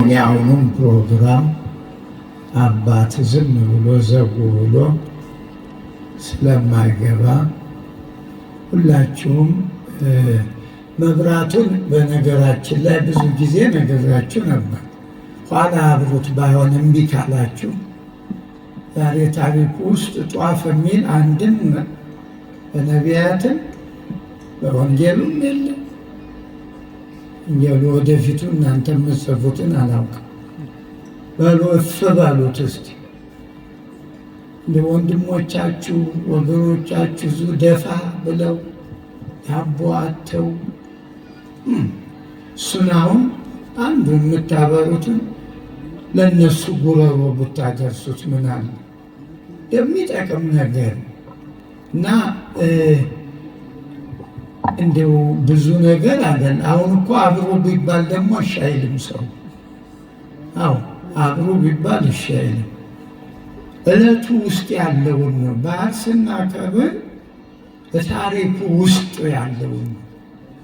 የአሁኑም ፕሮግራም አባት ዝም ብሎ ዘጉ ብሎ ስለማይገባ ሁላችሁም መብራቱን በነገራችን ላይ ብዙ ጊዜ ነግራችሁ ነበር። ኋላ አብሩት ባይሆን እምቢ ካላችሁ ዛሬ ታሪኩ ውስጥ ጧፍ የሚል አንድም በነቢያትም በወንጌሉም የለም። እንጀሉ ወደፊቱ እናንተ የምትጽፉትን አላውቅም። በሉ እፍ በሉት እስቲ እንደ ወንድሞቻችሁ ወገኖቻችሁ ዙ ደፋ ብለው ዳቦ አተው እሱን አሁን አንዱ የምታበሩትን ለእነሱ ጉረሮ ብታደርሱት ምን አለ የሚጠቅም ነገር እና እንደው ብዙ ነገር አለን። አሁን እኮ አብሮ ቢባል ደግሞ እሺ አይልም ሰው። አዎ አብሮ ቢባል እሺ አይልም። ዕለቱ ውስጥ ያለውን ነው። በዓል ስናከብር በታሪኩ ውስጥ ያለውን ነው።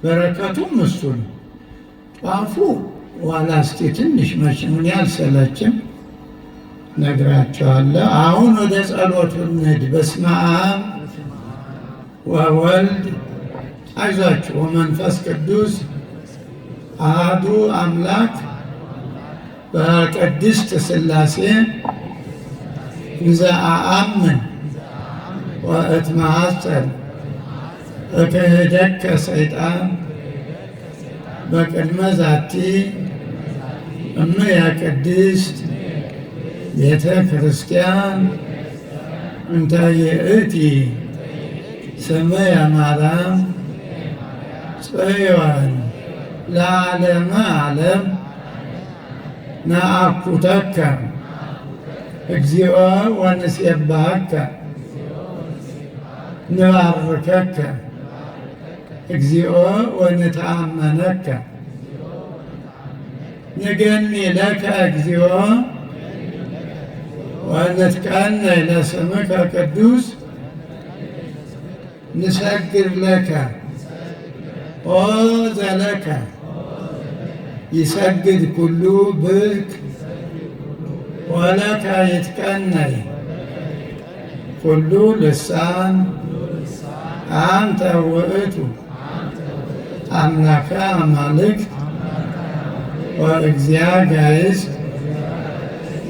በረከቱም እሱ ነው። ጧፉ ዋላ እስቲ ትንሽ መቼም ያልሰለችም ነግራቸዋለሁ። አሁን ወደ ጸሎቱ እንሂድ። በስመ አብ ወወልድ አይዟችሁ ወመንፈስ ቅዱስ አሐዱ አምላክ በቅድስት ሥላሴ እንዘ አአምን ወእትማሐፀን እክህደከ ሰይጣን በቅድመ ዛቲ እምየ ቅድስት ቤተ ክርስቲያን እንተ ይእቲ ስምየ ማርያም ጽዮን ለዓለመ ዓለም ነአኩተከ እግዚኦ ወንሴብሐከ ንባርከከ እግዚኦ ወንተአመነከ ንገኒ ለከ እግዚኦ ወንትቀነይ ለስምከ ቅዱስ ንሰግድ ለከ ኦ ዘለከ ይሰግድ ኩሉ ብርክ ወለከ ይትቀነይ ኩሉ ልሳን አንተ ውእቱ አምላከ አማልክት ወእግዚአ ጋይስት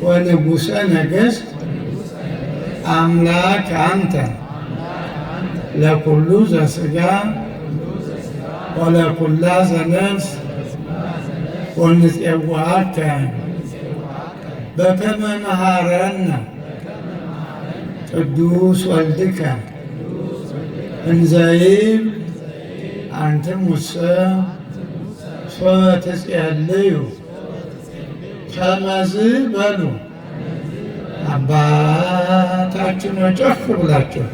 ወንጉሠ ነገሥት አምላክ አንተ ለኩሉ ዘሥጋ ወለኩላ ዘነፍስ ወንፄውዐከ በከመ መሃረነ ቅዱስ ወልድከ እንዘ ይብል አንትሙሰ ሶበ ትጼልዩ ከመዝ በሉ። አባታችን ጮክ ብላችሁ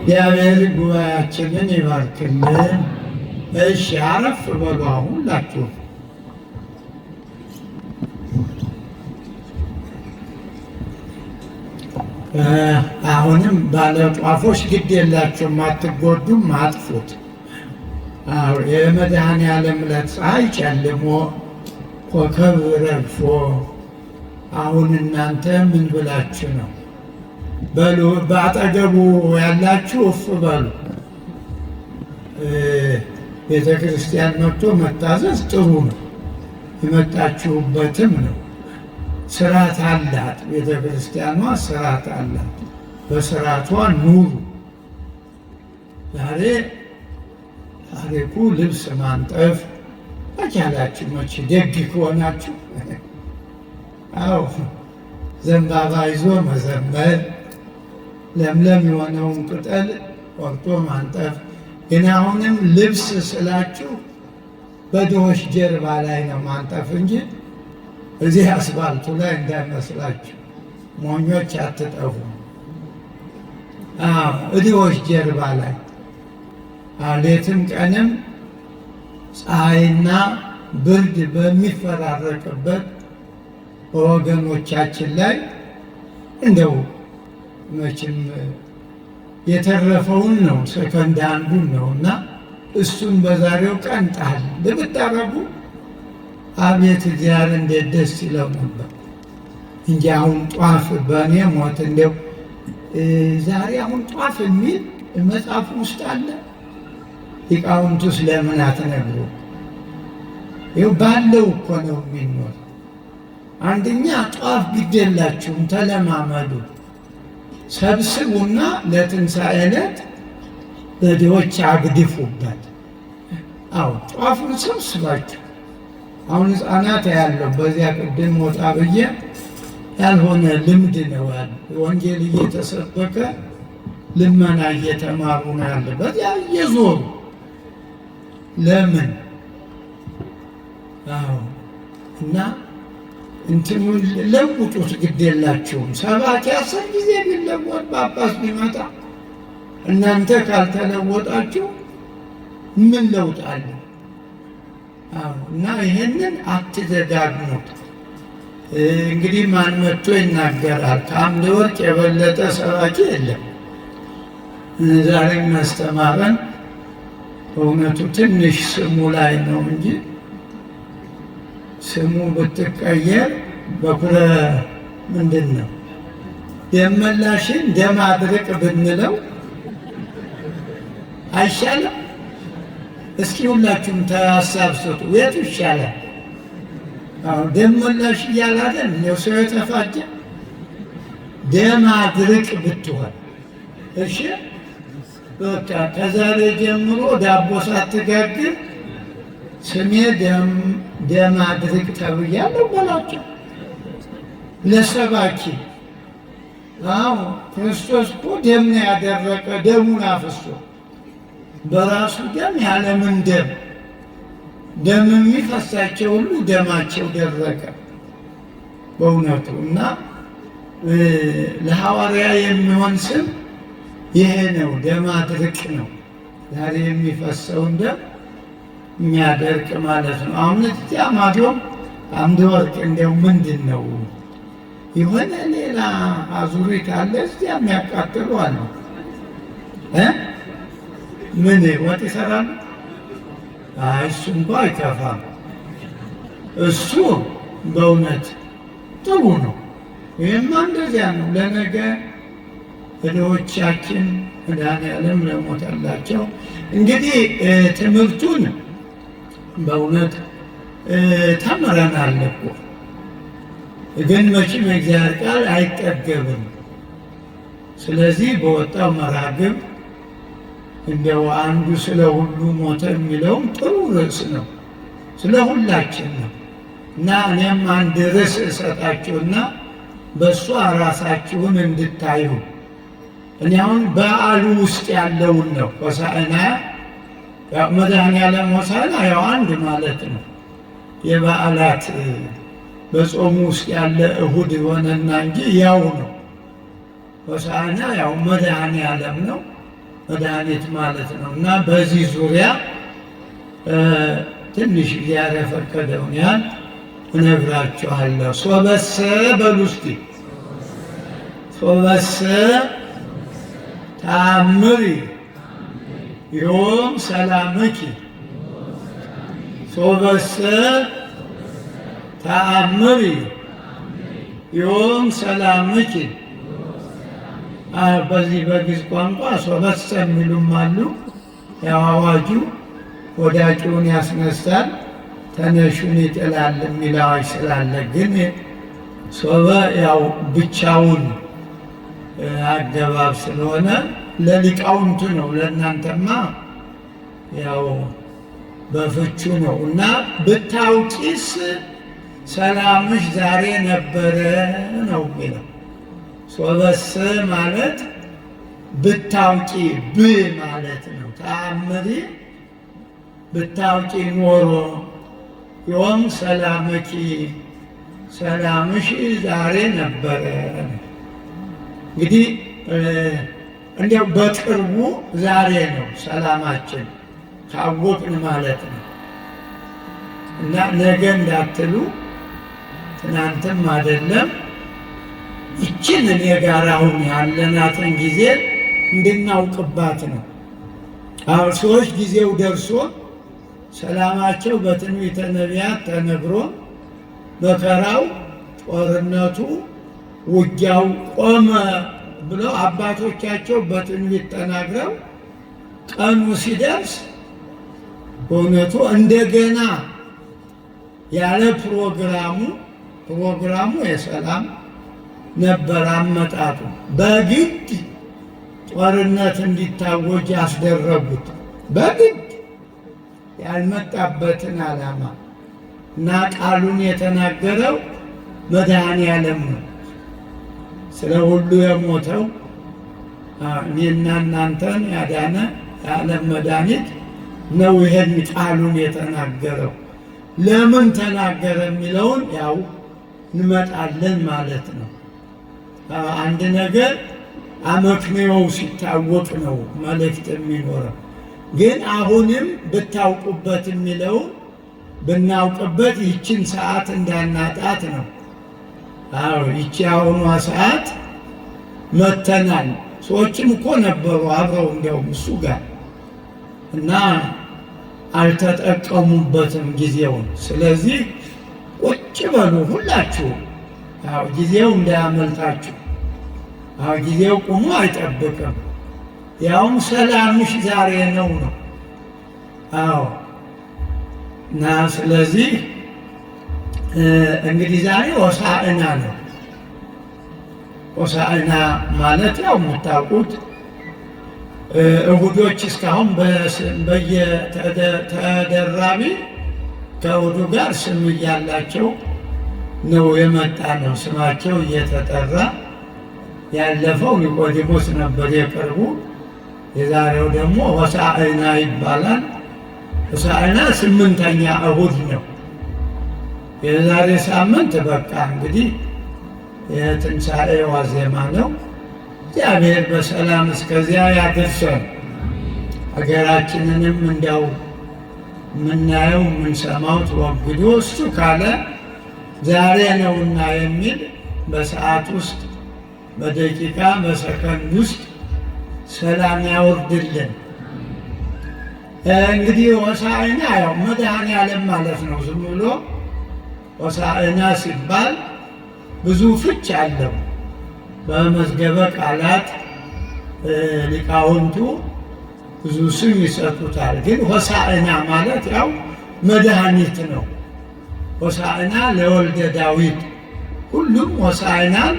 እግዚአብሔር ጉባኤያችንን ይባርክልን። እሺ አረፍ በሉ ሁላችሁ። አሁንም ባለ ጧፎች ግድ የላችሁም፣ አትጎዱም፣ አጥፉት። የመድኃኔዓለም ዕለት ፀሐይ ጨልሞ ኮከብ ረግፎ አሁን እናንተ ምን ብላችሁ ነው? በሉ በአጠገቡ ያላችሁ እፍ በሉ። ቤተ ክርስቲያን መጥቶ መታዘዝ ጥሩ ነው፣ የመጣችሁበትም ነው። ስርዓት አላት ቤተ ክርስቲያኗ፣ ስርዓት አላት። በስርዓቷ ኑሩ። ዛሬ ታሪኩ ልብስ ማንጠፍ አቻላችሁ መቼ ደግ ከሆናችሁ፣ አዎ ዘንባባ ይዞ መዘመር፣ ለምለም የሆነውን ቅጠል ቆርጦ ማንጠፍ። ግን አሁንም ልብስ ስላችሁ በድሆች ጀርባ ላይ ነው ማንጠፍ እንጂ እዚህ አስፋልቱ ላይ እንዳይመስላችሁ፣ ሞኞች አትጠፉ። ድሆች ጀርባ ላይ ሌትም ቀንም ፀሐይና ብርድ በሚፈራረቅበት በወገኖቻችን ላይ እንደው መቼም የተረፈውን ነው ሰከንድ አንዱን ነው እና እሱን በዛሬው ቀን ጣል ብታረጉ አቤት እግዚአብሔር እንዴት ደስ ይለው ነበር እንጂ አሁን ጧፍ በእኔ ሞት እንደው ዛሬ አሁን ጧፍ የሚል መጽሐፍ ውስጥ አለ። ሊቃውንቱስ ለምን አትነግሩ? ይኸው ባለው እኮ ነው የሚኖር። አንደኛ ጧፍ ግዴላችሁም ተለማመዱ፣ ሰብስቡና ለትንሣኤ ዕለት በድሆች አግድፉበት። አዎ ጧፉን ሰብስባችሁ። አሁን ሕፃናት ያለው በዚያ ቅድም ወጣ ብዬ ያልሆነ ልምድ ነው ያለ። ወንጌል እየተሰበከ ልመና እየተማሩ ነው ያለ። በዚያ እየዞሩ ለምን? አዎ እና እንትኑን ለውጡት፣ ግድ የላችሁም። ሰባኪ 10 ጊዜ ቢለወጥ ጳጳስ ቢመጣ እናንተ ካልተለወጣችሁ ምን ለውጥ አለ? አዎ እና ይሄንን አትደጋግሙት። እንግዲህ ማን መጥቶ ይናገራል? ከአምደ ወርቅ የበለጠ ሰባኪ የለም። ዛሬም ማስተማረን በእውነቱ ትንሽ ስሙ ላይ ነው እንጂ ስሙ ብትቀየር በኩረ ምንድን ነው ደመላሽን ደማድረቅ ብንለው አይሻልም? እስኪ ሁላችሁም ሀሳብ ስጡ። የቱ ይሻላል? ደመላሽ እያላለን ሰው የተፋጀ ደማድረቅ ብትሆን እሺ፣ በቃ ከዛሬ ጀምሮ ዳቦ ሳትጋግር ስሜ ደማድረቅ ተብያለሁ በላቸው ለሰባኪ። አዎ ክርስቶስ እኮ ደም ነው ያደረቀ፣ ደሙን አፍሶ በራሱ ደም ያለምን ደም የሚፈሳቸው ሁሉ ደማቸው ደረቀ በእውነቱ። እና ለሐዋርያ የሚሆን ስም ይሄ ነው፣ ደማድረቅ ነው። ዛሬ የሚፈሰውን ደም የሚያደርቅ ማለት ነው። አሁን እዚያ ማዶም አምደ ወርቅ እንደው ምንድን ነው የሆነ ሌላ አዙሪት አለ፣ እዚያ የሚያቃጥሉ አለ። ምን ወጥ ይሰራሉ? እሱ እንኳ አይከፋም። እሱ በእውነት ጥሩ ነው። ይህማ እንደዚያ ነው። ለነገ ዕዳዎቻችን መድኃኔዓለም ለሞተላቸው እንግዲህ ትምህርቱን በእውነት ተምረናል እኮ። ግን መቼም የእግዚአብሔር ቃል አይጠገብም። ስለዚህ በወጣው መርሐ ግብር እንደው አንዱ ስለ ሁሉ ሞተ የሚለውም ጥሩ ርዕስ ነው፣ ስለ ሁላችን ነው። እና እኔም አንድ ርዕስ እሰጣችሁና በእሷ ራሳችሁን እንድታዩ። እኔ አሁን በዓሉ ውስጥ ያለውን ነው። ሆሳዕና መድኃኔዓለም ሆሳዕና ያው አንድ ማለት ነው። የበዓላት በጾሙ ውስጥ ያለ እሁድ ሆነና እንጂ ያው ነው። ሆሳዕና ያው መድኃኔዓለም ነው፣ መድኃኒት ማለት ነው። እና በዚህ ዙሪያ ትንሽ እግዚአብሔር የፈቀደውን ያህል እነግራችኋለሁ። ሶበሰ በሉ እስኪ፣ ሶበሰ ተአምሪ ዮም ሰላምኪ፣ ሶበሰ ተአምሪ ዮም ሰላምኪ በዚህ በግዕዝ ቋንቋ ሶበሰ የሚሉም አሉ። ያው አዋጁ ወዳቂውን ያስነሳል ተነሹን ይጥላል የሚል አዋጅ ስላለ፣ ግን ሶበ ያው ብቻውን አገባብ ስለሆነ ለሊቃውንቱ ነው። ለእናንተማ ያው በፍቹ ነው። እና ብታውቂስ ሰላምሽ ዛሬ ነበረ ነው የሚለው። ሶበሰ ማለት ብታውቂ ብ ማለት ነው። ተአምሪ ብታውቂ ኖሮ ዮም ሰላምኪ ሰላምሽ ዛሬ ነበረ። እንግዲህ እንዲያው በቅርቡ ዛሬ ነው ሰላማችን ካወቅን ማለት ነው። እና ነገ እንዳትሉ ትናንትም አይደለም። ይችን እኔ ጋር አሁን ያለናትን ጊዜ እንድናውቅባት ነው። አሁን ሰዎች ጊዜው ደርሶ ሰላማቸው በትንቢተ ነቢያት ተነግሮ መከራው፣ ጦርነቱ፣ ውጊያው ቆመ ብለው አባቶቻቸው በትንቢት ተናግረው ቀኑ ሲደርስ በእውነቱ እንደገና ያለ ፕሮግራሙ የሰላም ነበር አመጣጡ። በግድ ጦርነት እንዲታወጅ ያስደረጉት በግድ ያልመጣበትን ዓላማ እና ቃሉን የተናገረው መድኃኔዓለም ነው። ስለ ሁሉ የሞተው እኔና እናንተን ያዳነ የዓለም መድኃኒት ነው። ይሄን ቃሉን የተናገረው ለምን ተናገረ የሚለውን ያው እንመጣለን ማለት ነው። አንድ ነገር አመክንዮው ሲታወቅ ነው መልእክት የሚኖረው። ግን አሁንም ብታውቁበት የሚለውን ብናውቅበት ይችን ሰዓት እንዳናጣት ነው። አዎ ይቺ አሁኗ ሰዓት መተናል። ሰዎችም እኮ ነበሩ አብረው እንዲያውም እሱ ጋር እና አልተጠቀሙበትም ጊዜውን። ስለዚህ ቁጭ በሉ ሁላችሁ፣ ጊዜው እንዳያመልጣችሁ። ጊዜው ቁሞ አይጠብቅም። ያውም ሰላምሽ ዛሬ ነው። አዎ እና ስለዚህ እንግዲህ ዛሬ ሆሳዕና ነው። ሆሳዕና ማለት ያው የምታውቁት እሁዶች እስካሁን በየተደራቢ ከእሁዱ ጋር ስም እያላቸው ነው የመጣ ነው። ስማቸው እየተጠራ ያለፈው ኒቆዲሞስ ነበር የቅርቡ። የዛሬው ደግሞ ሆሳዕና ይባላል። ሆሳዕና 8ኛ እሁድ ነው። የዛሬ ሳምንት በቃ እንግዲህ የትንሣኤ ዋዜማ ነው። እግዚአብሔር በሰላም እስከዚያ ያደርሰን። ሀገራችንንም እንዲያው የምናየው የምንሰማው ተወግዶ እሱ ካለ ዛሬ ነውና የሚል በሰዓት ውስጥ በደቂቃ በሰከንድ ውስጥ ሰላም ያወርድልን። እንግዲህ ሆሳዕና ያው መድኃኔዓለም ማለት ነው። ዝም ብሎ ሆሳዕና ሲባል ብዙ ፍች አለው። በመዝገበ ቃላት ሊቃውንቱ ብዙ ስም ይሰጡታል። ግን ሆሳዕና ማለት ያው መድኃኒት ነው። ሆሳዕና ለወልደ ዳዊት ሁሉም ሆሳዕናን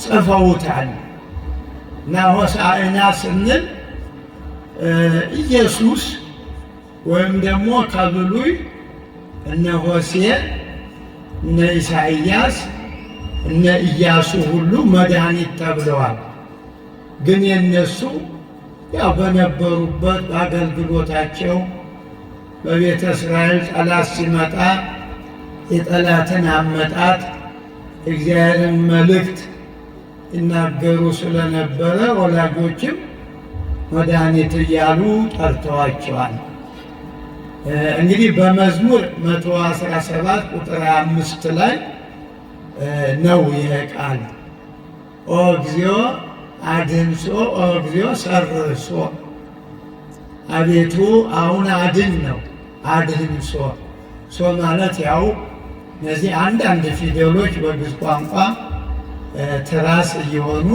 ጽፈውታል። እና ሆሳዕና ስንል ኢየሱስ ወይም ደግሞ ከብሉይ እነ ሆሴዕ እነ ኢሳይያስ እነ ኢያሱ ሁሉ መድኃኒት ተብለዋል። ግን የነሱ ያው በነበሩበት በአገልግሎታቸው በቤተ እስራኤል ጠላት ሲመጣ የጠላትን አመጣጥ እግዚአብሔርን መልእክት ይናገሩ ስለነበረ ወላጆችም መድኃኒት እያሉ ጠርተዋቸዋል። እንግዲህ በመዝሙር 117 ቁጥር 5 ላይ ነው ይሄ ቃል ኦ እግዚኦ አድንሶ ኦ እግዚኦ ሰርሶ፣ አቤቱ አሁን አድን ነው። አድንሶ ሶ ማለት ያው እነዚህ አንዳንድ ፊደሎች በግዕዝ ቋንቋ ትራስ እየሆኑ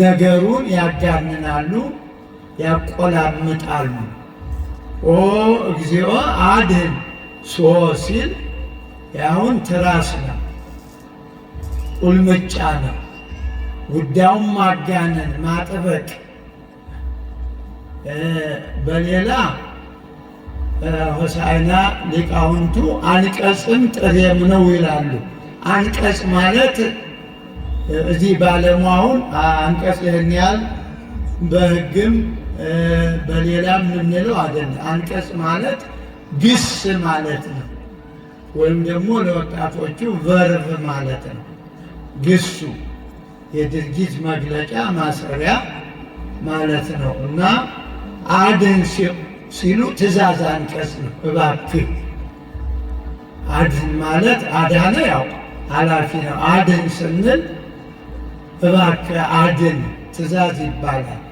ነገሩን ያጋንናሉ፣ ያቆላምጣሉ። ኦ እግዚኦ አድኅን ሶ ሲል ያሁን ትራስ ነው፣ ቁልምጫ ነው። ጉዳዩን ማጋነን ማጥበቅ። በሌላ ሆሳዕና ሊቃውንቱ አንቀጽም ጥሬም ነው ይላሉ። አንቀጽ ማለት እዚህ ባለሙያውን አንቀጽ ይህን ያህል በሕግም በሌላም የምንለው አይደለም። አንቀጽ ማለት ግስ ማለት ነው፣ ወይም ደግሞ ለወጣቶቹ ቨርብ ማለት ነው። ግሱ የድርጊት መግለጫ ማሰሪያ ማለት ነው እና አድኅን ሲሉ ትእዛዝ አንቀጽ ነው። እባክህ አድኅን ማለት አዳነ ያው ኃላፊ ነው። አድኅን ስንል እባክህ አድን ትእዛዝ ይባላል፣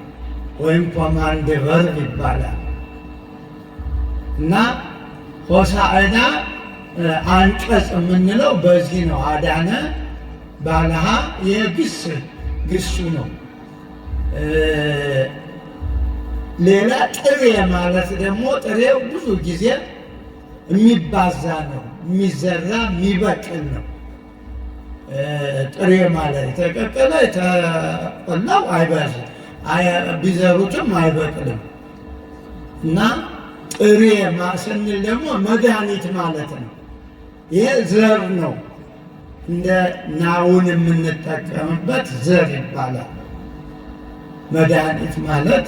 ወይም ኮማንድ ቨርብ ይባላል እና ሆሳዕና አንቀጽ የምንለው በዚህ ነው። አዳነ ባለሃ የግስ ግሱ ነው። ሌላ ጥሬ ማለት ደግሞ ጥሬው ብዙ ጊዜ የሚባዛ ነው፣ የሚዘራ የሚበቅል ነው። ጥሬ ማለት የተቀቀለ የተቆላው አይበቅልም፣ ቢዘሩትም አይበቅልም እና ጥሬ ስንል ደግሞ መድኃኒት ማለት ነው። ይሄ ዘር ነው፣ እንደ ናውን የምንጠቀምበት ዘር ይባላል። መድኃኒት ማለት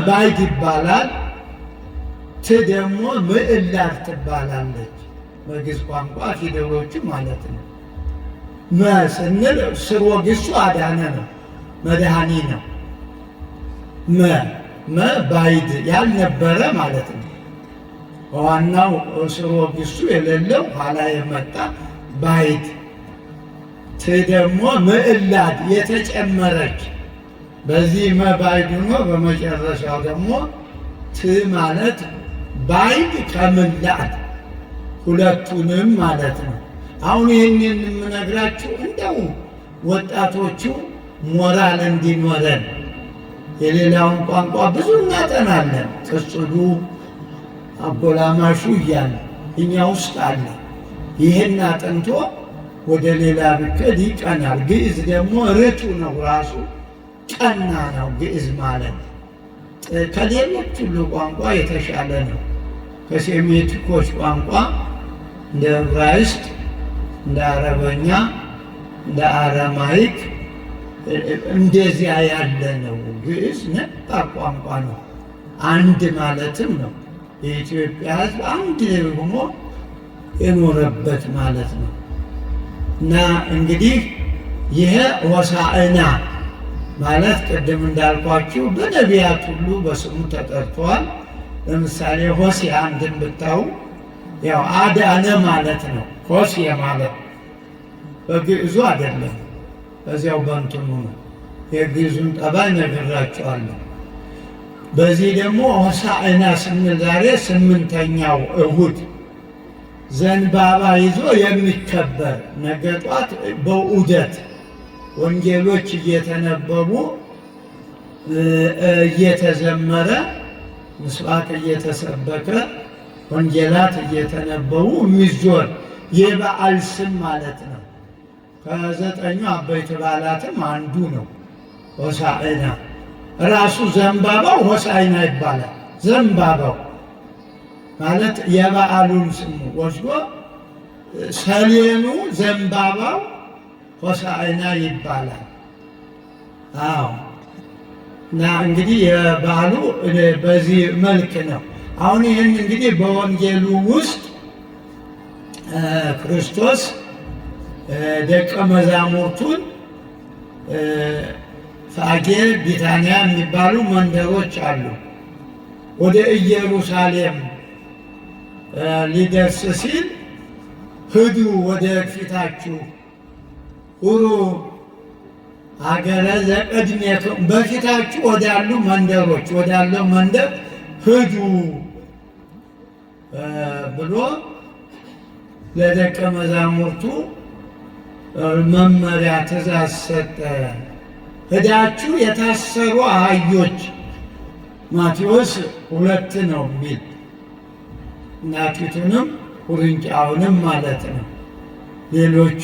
ባይድ ይባላል። ት ደግሞ ምዕላድ ትባላለች በግዕዝ ቋንቋ ፊደሎቹ ማለት ነው። ስንል ስርወ ግሱ አዳነ ነው፣ መድኃኒ ነው። ባይድ ያልነበረ ማለት ነው። ዋናው ስርወ ግሱ የሌለው ኋላ የመጣ ባይድ። ት ደግሞ ምዕላድ የተጨመረች በዚህ ባይድ ሆኖ በመጨረሻው ደግሞ ት ማለት ባይድ ከምልአት ሁለቱንም ማለት ነው። አሁን ይህንን የምነግራችሁ እንደው ወጣቶቹ ሞራል እንዲኖረን የሌላውን ቋንቋ ብዙ እናጠናለን፣ ቅጽሉ አጎላማሹ እያለ እኛ ውስጥ አለ። ይህን አጥንቶ ወደ ሌላ ብከድ ይቀናል። ግዕዝ ደግሞ ርቱ ነው፣ ራሱ ቀና ነው። ግዕዝ ማለት ከሌሎች ሁሉ ቋንቋ የተሻለ ነው። ከሴሜቲኮች ቋንቋ እንደ ዕብራይስጥ፣ እንደ አረበኛ፣ እንደ አረማይክ እንደዚያ ያለ ነው። ግዕዝ ነባር ቋንቋ ነው። አንድ ማለትም ነው። የኢትዮጵያ ሕዝብ አንድ ሆኖ የኖረበት ማለት ነው እና እንግዲህ ይሄ ሆሳዕና ማለት ቅድም እንዳልኳችሁ በነቢያት ሁሉ በስሙ ተጠርተዋል። ለምሳሌ ሆሴዕ አንድን ብታዩ ያው አዳነ ማለት ነው። ሆሴዕ ማለት በግዕዙ አይደለም፣ በዚያው በእንትኑ ነው። የግዕዙን ጠባይ ነግራቸዋለሁ። በዚህ ደግሞ ሆሳዕና ስንል ዛሬ 8ኛው እሁድ ዘንባባ ይዞ የሚከበር ነገ ጧት በዑደት ወንጌሎች እየተነበቡ እየተዘመረ ምስባክ እየተሰበከ ወንጌላት እየተነበቡ የሚዞር የበዓል ስም ማለት ነው። ከ9 አበይት በዓላትም አንዱ ነው ሆሳዕና። ራሱ ዘንባባው ሆሳዕና ይባላል። ዘንባባው ማለት የበዓሉን ስም ወስዶ ሰሌኑ ዘንባባው ሆሳዕና ይባላል። አዎ እና እንግዲህ የበዓሉ በዚህ መልክ ነው። አሁን ይህን እንግዲህ በወንጌሉ ውስጥ ክርስቶስ ደቀ መዛሙርቱን ፋጌ፣ ቢታንያ የሚባሉ መንደሮች አሉ። ወደ ኢየሩሳሌም ሊደርስ ሲል ሂዱ ወደ ፊታችሁ ሁሩ አገረ ዘቅድሜክሙ፣ በፊታችሁ ወዳሉ መንደሮች ወዳለው መንደር ሂዱ ብሎ ለደቀ መዛሙርቱ መመሪያ ትእዛዝ ሰጠ። ሄዳችሁ የታሰሩ አህዮች ማቴዎስ 2 ነው የሚል እናቲቱንም ውርንጫውንም ማለት ነው። ሌሎቹ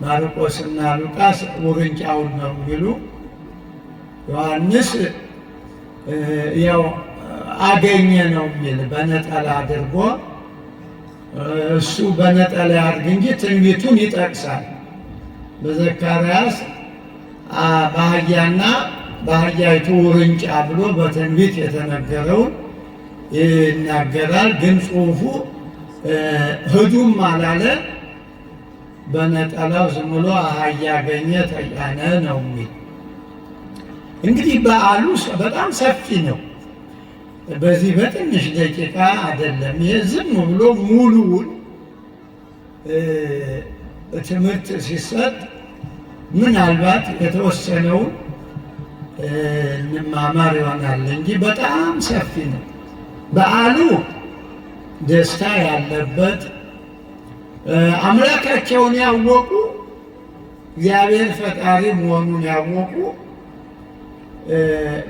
ማርቆስና ሉቃስ ውርንጫውን ነው የሚሉ። ዮሐንስ ያው አገኘ ነው የሚል በነጠላ አድርጎ፣ እሱ በነጠላ ያድርግ እንጂ ትንቢቱን ይጠቅሳል። በዘካርያስ በአህያና በአህያይቱ ውርንጫ ብሎ በትንቢት የተነገረውን ይናገራል። ግን ጽሑፉ ሂዱም አላለ። በነጠላው ዝም ብሎ አህያ አገኘ ተጫነ ነው የሚል። እንግዲህ በዓሉ በጣም ሰፊ ነው። በዚህ በትንሽ ደቂቃ አይደለም። ይሄ ዝም ብሎ ሙሉውን ትምህርት ሲሰጥ ምናልባት የተወሰነውን እንማማር ይሆናል እንጂ በጣም ሰፊ ነው። በዓሉ ደስታ ያለበት፣ አምላካቸውን ያወቁ፣ እግዚአብሔር ፈጣሪ መሆኑን ያወቁ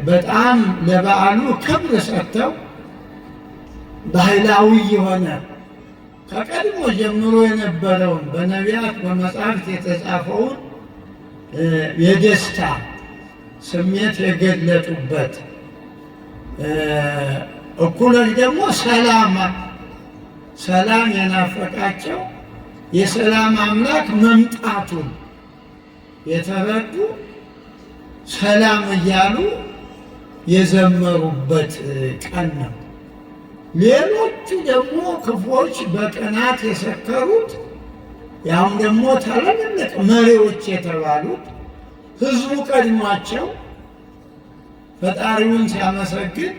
በጣም ለበዓሉ ክብር ሰጥተው ባህላዊ የሆነ ከቀድሞ ጀምሮ የነበረውን በነቢያት በመጻሕፍት የተጻፈውን የደስታ ስሜት የገለጡበት፣ እኩሎች ደግሞ ሰላም የናፈቃቸው የሰላም አምላክ መምጣቱን የተረዱ ሰላም እያሉ የዘመሩበት ቀን ነው። ሌሎቹ ደግሞ ክፉዎች በቅናት የሰከሩት፣ ያም ደግሞ ታላላቅ መሪዎች የተባሉት ሕዝቡ ቀድሟቸው ፈጣሪውን ሲያመሰግን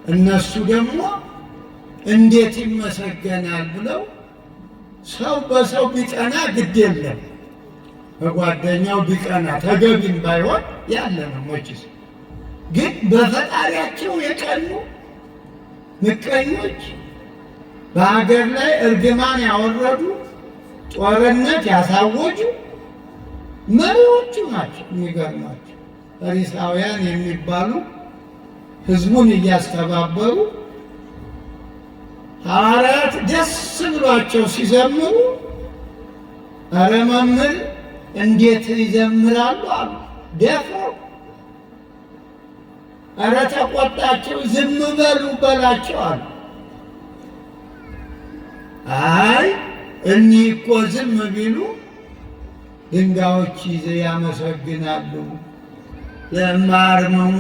እነሱ ደግሞ እንዴት ይመሰገናል ብለው ሰው በሰው ቢቀና ግድ የለም፣ በጓደኛው ቢቀና ተገቢም ባይሆን ያለ ነው መችስ። ግን በፈጣሪያቸው የቀኑ ምቀኞች፣ በሀገር ላይ እርግማን ያወረዱ፣ ጦርነት ያሳወጁ መሪዎቹ ናቸው። የሚገርማቸው ፈሪሳውያን የሚባሉ ሕዝቡን እያስተባበሩ ሐዋርያት ደስ ብሏቸው ሲዘምሩ፣ ኧረ መምህር እንዴት ይዘምራሉ አሉ። ደፍረው ኧረ ተቆጣቸው፣ ዝም በሉ በላቸው አሉ። አይ እኒህ እኮ ዝም ቢሉ ድንጋዮች ይዘው ያመሰግናሉ። ለማርመሙ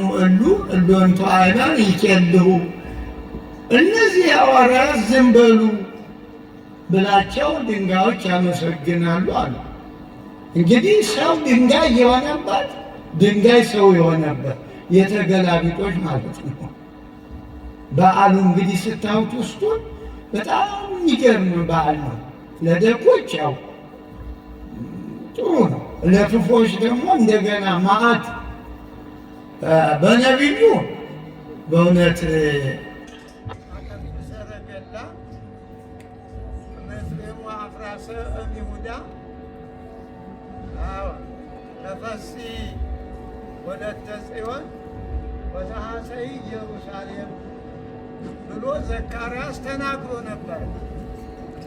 እሎንቶ አይባን ይኬልሁ፣ እነዚህ ሐዋርያት ዝም በሉ ብላቸው ድንጋዮች ያመሰግናሉ አሉ። እንግዲህ ሰው ድንጋይ የሆነበት ድንጋይ ሰው የሆነበት የተገላቢጦች ማለት ነው። በዓሉ እንግዲህ ስታዩት ውስጡን በጣም የሚገርም በዓል ነው። ለደጎች ያው ጥሩ ነው፣ ለክፎች ደግሞ እንደገና መዓት። በነቢዩ በእውነት ሰረገላ መስሌሙ አፍራሰ እምይሁዳ ተፈሲ ወለተ ጽዮን ወተሐሰይ ኢየሩሳሌም ብሎ ዘካርያስ ተናግሮ ነበር።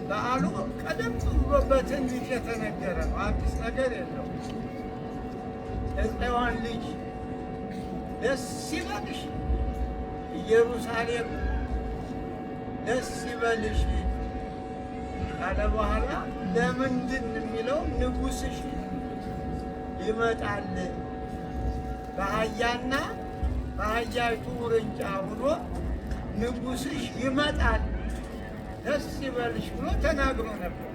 በዓሉ ቀደም ብሎ በትንቢት የተነገረ ነው፣ አዲስ ነገር የለው። የጽዮን ልጅ ደስ ይበልሽ፣ ኢየሩሳሌም ደስ ይበልሽ ካለ በኋላ ለምንድን የሚለው ንጉሥሽ ይመጣል በአህያና በአህያይቱ ውርንጫ ሆኖ ንጉሥሽ ይመጣል ደስ ይበልሽ ብሎ ተናግሮ ነበር።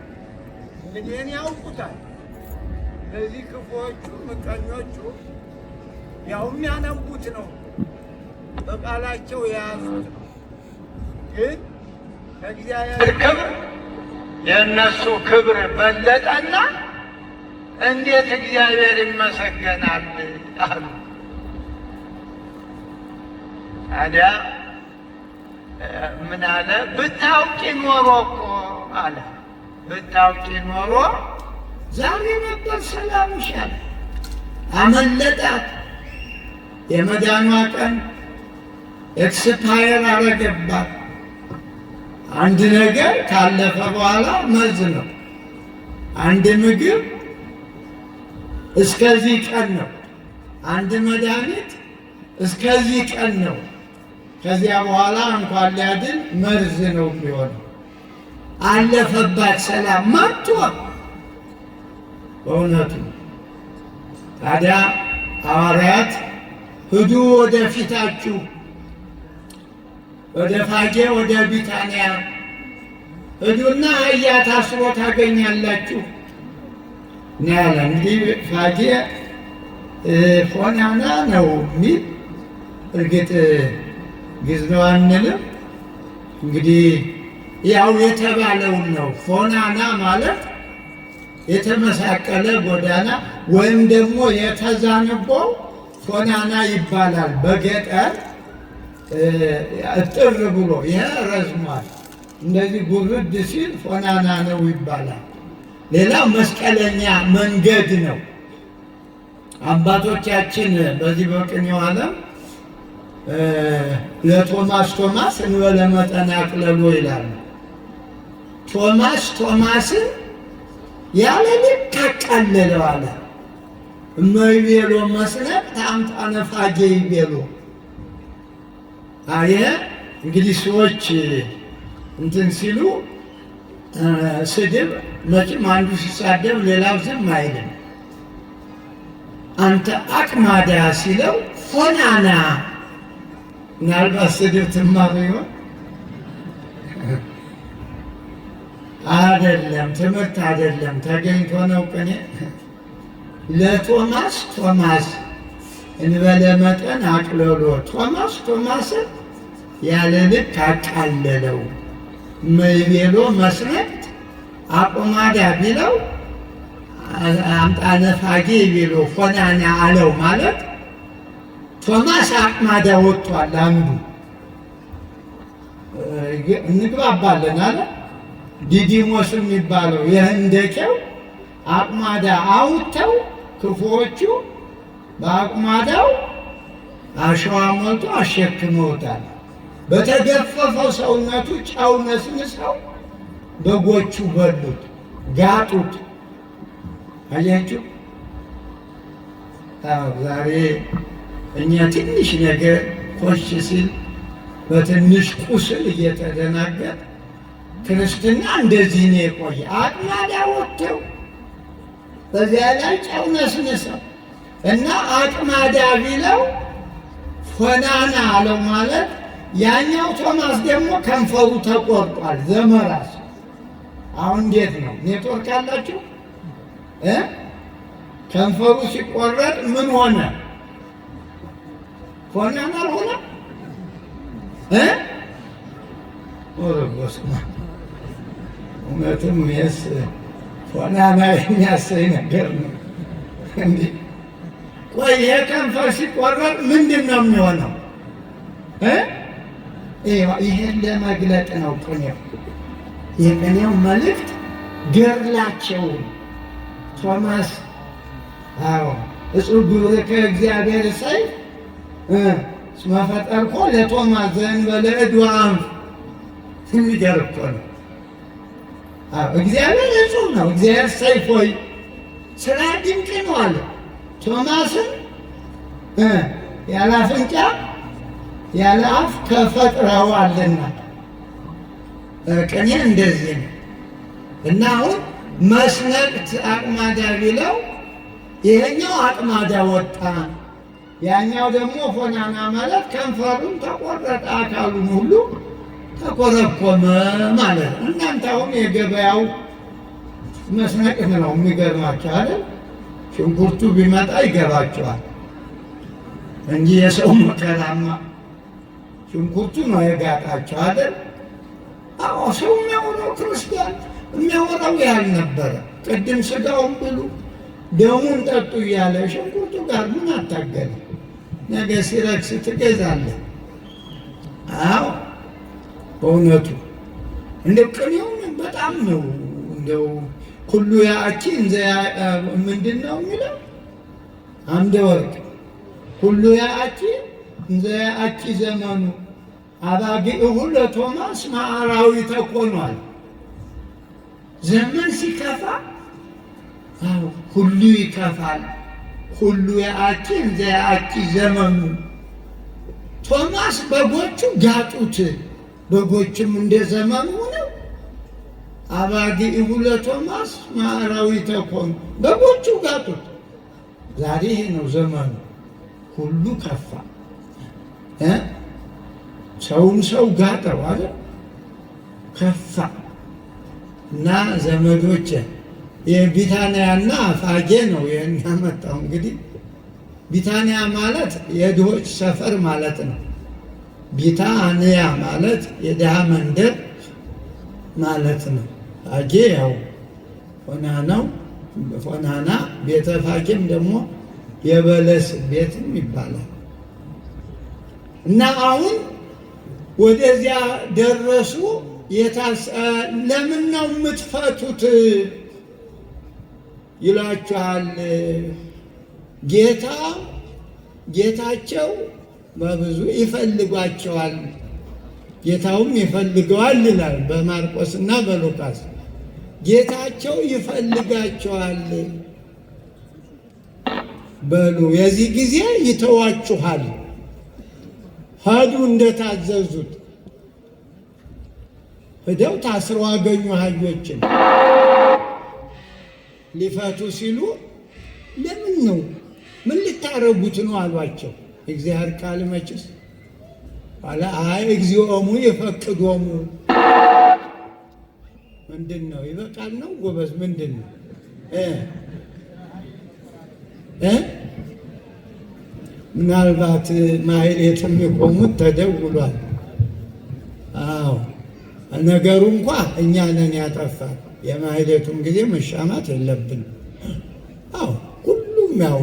እንግዲህ እኔ ያውቁታል። ለዚህ ክፉዎቹ ምቀኞቹ ያው የሚያነቡት ነው፣ በቃላቸው የያዙት ነው። ግን ከእግዚአብሔር ክብር የእነሱ ክብር በለጠና እንዴት እግዚአብሔር ይመሰገናል አሉ። ታዲያ ምን አለ? ብታውቂ ኖሮ እኮ አለ ብታውቂ ኖሮ ዛሬ ነበር ሰላምሽ አለ። አመለጣት። የመዳኗ ቀን ኤክስፓየር አረገባት። አንድ ነገር ካለፈ በኋላ መርዝ ነው። አንድ ምግብ እስከዚህ ቀን ነው። አንድ መድኃኒት እስከዚህ ቀን ነው። ከዚያ በኋላ እንኳን ሊያድን መርዝ ነው የሚሆነው። አለፈባት ሰላም መጥቶ በእውነቱ። ታዲያ ሐዋርያት ሂዱ ወደፊታችሁ ወደ ፋጌ ወደ ቢታንያ ሂዱና አህያ ታስሮ ታገኛላችሁ ነው ያለ። እንግዲህ ፋጌ ፎናና ነው የሚል እርግጥ ግዕዝ ነው አንልም። እንግዲህ ያው የተባለውን ነው። ፎናና ማለት የተመሳቀለ ጎዳና ወይም ደግሞ የተዛነቦው ፎናና ይባላል። በገጠር እጥር ብሎ ይሄ ረዝሟል፣ እንደዚህ ጉርድ ሲል ፎናና ነው ይባላል። ሌላው መስቀለኛ መንገድ ነው። አባቶቻችን በዚህ በቅኔው ዓለም ለቶማስ እንበለ መጠነ አቅለሎ ይላሉ። ቶማስን ያለ ልክ አቃለለው አለ። እመይቤሎ መስነቅ ታምጣነ ፋጌ ይቤሎ። ይሄ እንግዲህ ሰዎች እንትን ሲሉ ስድብ መቼም አንዱ ሲሳደብ ሌላው ዝም አይልም። አንተ አቅማዳ ሲለው ፎናና። ምናልባት ስድብ ትማሩ ይሆን? አይደለም፣ ትምህርት አይደለም፣ ተገኝቶ ነው ቅኔ። ለቶማስ እንበለ መጠን አቅለሎ። ቶማስን ያለ ልክ አቃለለው። እመይቤሎ መስነቅት አቁማዳ ቢለው አምጣነ ፋጌ ቢሎ ፎናና አለው ማለት ቶማስ አቅማዳ ወጥቷል። አንዱ እንግባባለን አለ። ዲዲሞስ የሚባለው የህንደቄው አቅማዳ አውጥተው ክፉዎቹ በአቅማዳው አሸዋ ሞልቶ አሸክመውታል። በተገፈፈው ሰውነቱ ጨው ነስንሰው በጎቹ በሉት፣ ጋጡት። አያችሁ? ዛሬ እኛ ትንሽ ነገር ኮሽ ሲል በትንሽ ቁስል እየተደናገጥ ክርስትና እንደዚህ ነው የቆየ። አቅማዳ ወጥተው በዚያ ላይ ጨው ነስንሰው እና አቅማዳ ቢለው ፎናና አለው ማለት። ያኛው ቶማስ ደግሞ ከንፈሩ ተቆርጧል፣ ዘመራስ። አሁን እንዴት ነው? ኔትወርክ አላችሁ? ከንፈሩ ሲቆረጥ ምን ሆነ? ፎናና አልሆነ? ወረቦስማ እውነትም የስ ፎናና የሚያሰኝ ነገር ነው። እንዴ ቆይ ይሄ ከንፈር ሲቆረጥ ምንድን ነው የሚሆነው? ይሄን ለመግለጥ ነው ቅኔው። የቅኔው መልእክት ገድላቸው ቶማስ እጹብ ግብርከ እግዚአብሔር ሰይፍ እስመ ፈጠርኮ ለቶማስ ዘእንበለ እድ ወአንፍ። የሚገርም እኮ ነው። እግዚአብሔር እጹብ ነው። እግዚአብሔር ሰይፍ ሆይ ስራ ድንቅ ነው አለ። ቶማስን ያለ አፍንጫ ያለ አፍ ከፈጥረዋልና ቅኔ እንደዚህ ነው። እና አሁን መስነቅት አቅማዳ ቢለው ይሄኛው አቅማዳ ወጣ፣ ያኛው ደግሞ ፎናና ማለት ከንፈሩን ተቆረጠ፣ አካሉን ሁሉ ተኮረኮመ ማለት ነው። እናንተ አሁን የገበያው መስነቅት ነው የሚገርማቸው አይደል? ሽንኩርቱ ቢመጣ ይገባቸዋል እንጂ የሰው መከራማ ሽንኩርቱ ነው የጋጣቸው አይደል? አዎ ሰው የሚያወራው ክርስቲያን የሚያወራው ያልነበረ ቅድም ስጋውን ብሉ ደሙን ጠጡ እያለ ሽንኩርቱ ጋር ምን አታገለ? ነገ ሲረክስ ትገዛለህ። አዎ በእውነቱ እንደ ቅኔውን በጣም ነው እንደው ኩሉ ያአኪ እንዘ ምንድን ነው የሚለው አምደ ወርቅ ኩሉ ያአኪ እንዘ ያአኪ ዘመኑ አባጊዕሁ ለቶማስ ማዕራዊተ ኮኗል። ዘመን ሲከፋ ሁሉ ይከፋል። ሁሉ ያአኪ እንዘ ያአኪ ዘመኑ ቶማስ በጎቹ ጋጡት፣ በጎችም እንደ ዘመኑ ነው። አባጊዕሁ ለቶማስ ማዕራዊተ ኮኑ በጎቹ ጋጡት። ዛሬ ይሄ ነው ዘመኑ። ሁሉ ከፋ፣ ሰውም ሰው ጋጠው አለ ከፋ። እና ዘመዶች የቢታንያና ፋጌ ነው የሚያመጣው። እንግዲህ ቢታንያ ማለት የድሆች ሰፈር ማለት ነው። ቢታንያ ማለት የድሃ መንደር ማለት ነው። ፋጌ ያው ሆና ነው ሆናና፣ ቤተ ፋጌም ደግሞ የበለስ ቤትም ይባላል። እና አሁን ወደዚያ ደረሱ። ለምን ነው የምትፈቱት ይላችኋል። ጌታቸው በብዙ ይፈልጓቸዋል፣ ጌታውም ይፈልገዋል ይላል በማርቆስና በሉቃስ። ጌታቸው ይፈልጋቸዋል በሉ፣ የዚህ ጊዜ ይተዋችኋል። ሄዱ እንደታዘዙት ሄደው ታስረው አገኙ። አህዮችን ሊፈቱ ሲሉ ለምን ነው ምን ልታረጉት ነው አሏቸው። እግዚአብሔር ቃል መችስ አለ አይ እግዚኦሙ ይፈቅዶሙ ምንድን ነው ይበቃል ነው ጎበዝ ምንድን ነው ምናልባት ማህሌት የሚቆሙት ተደውሏል። አዎ ነገሩ እንኳ እኛ ነን ያጠፋል። የማህሌቱን ጊዜ መሻማት የለብን። አዎ ሁሉም ያው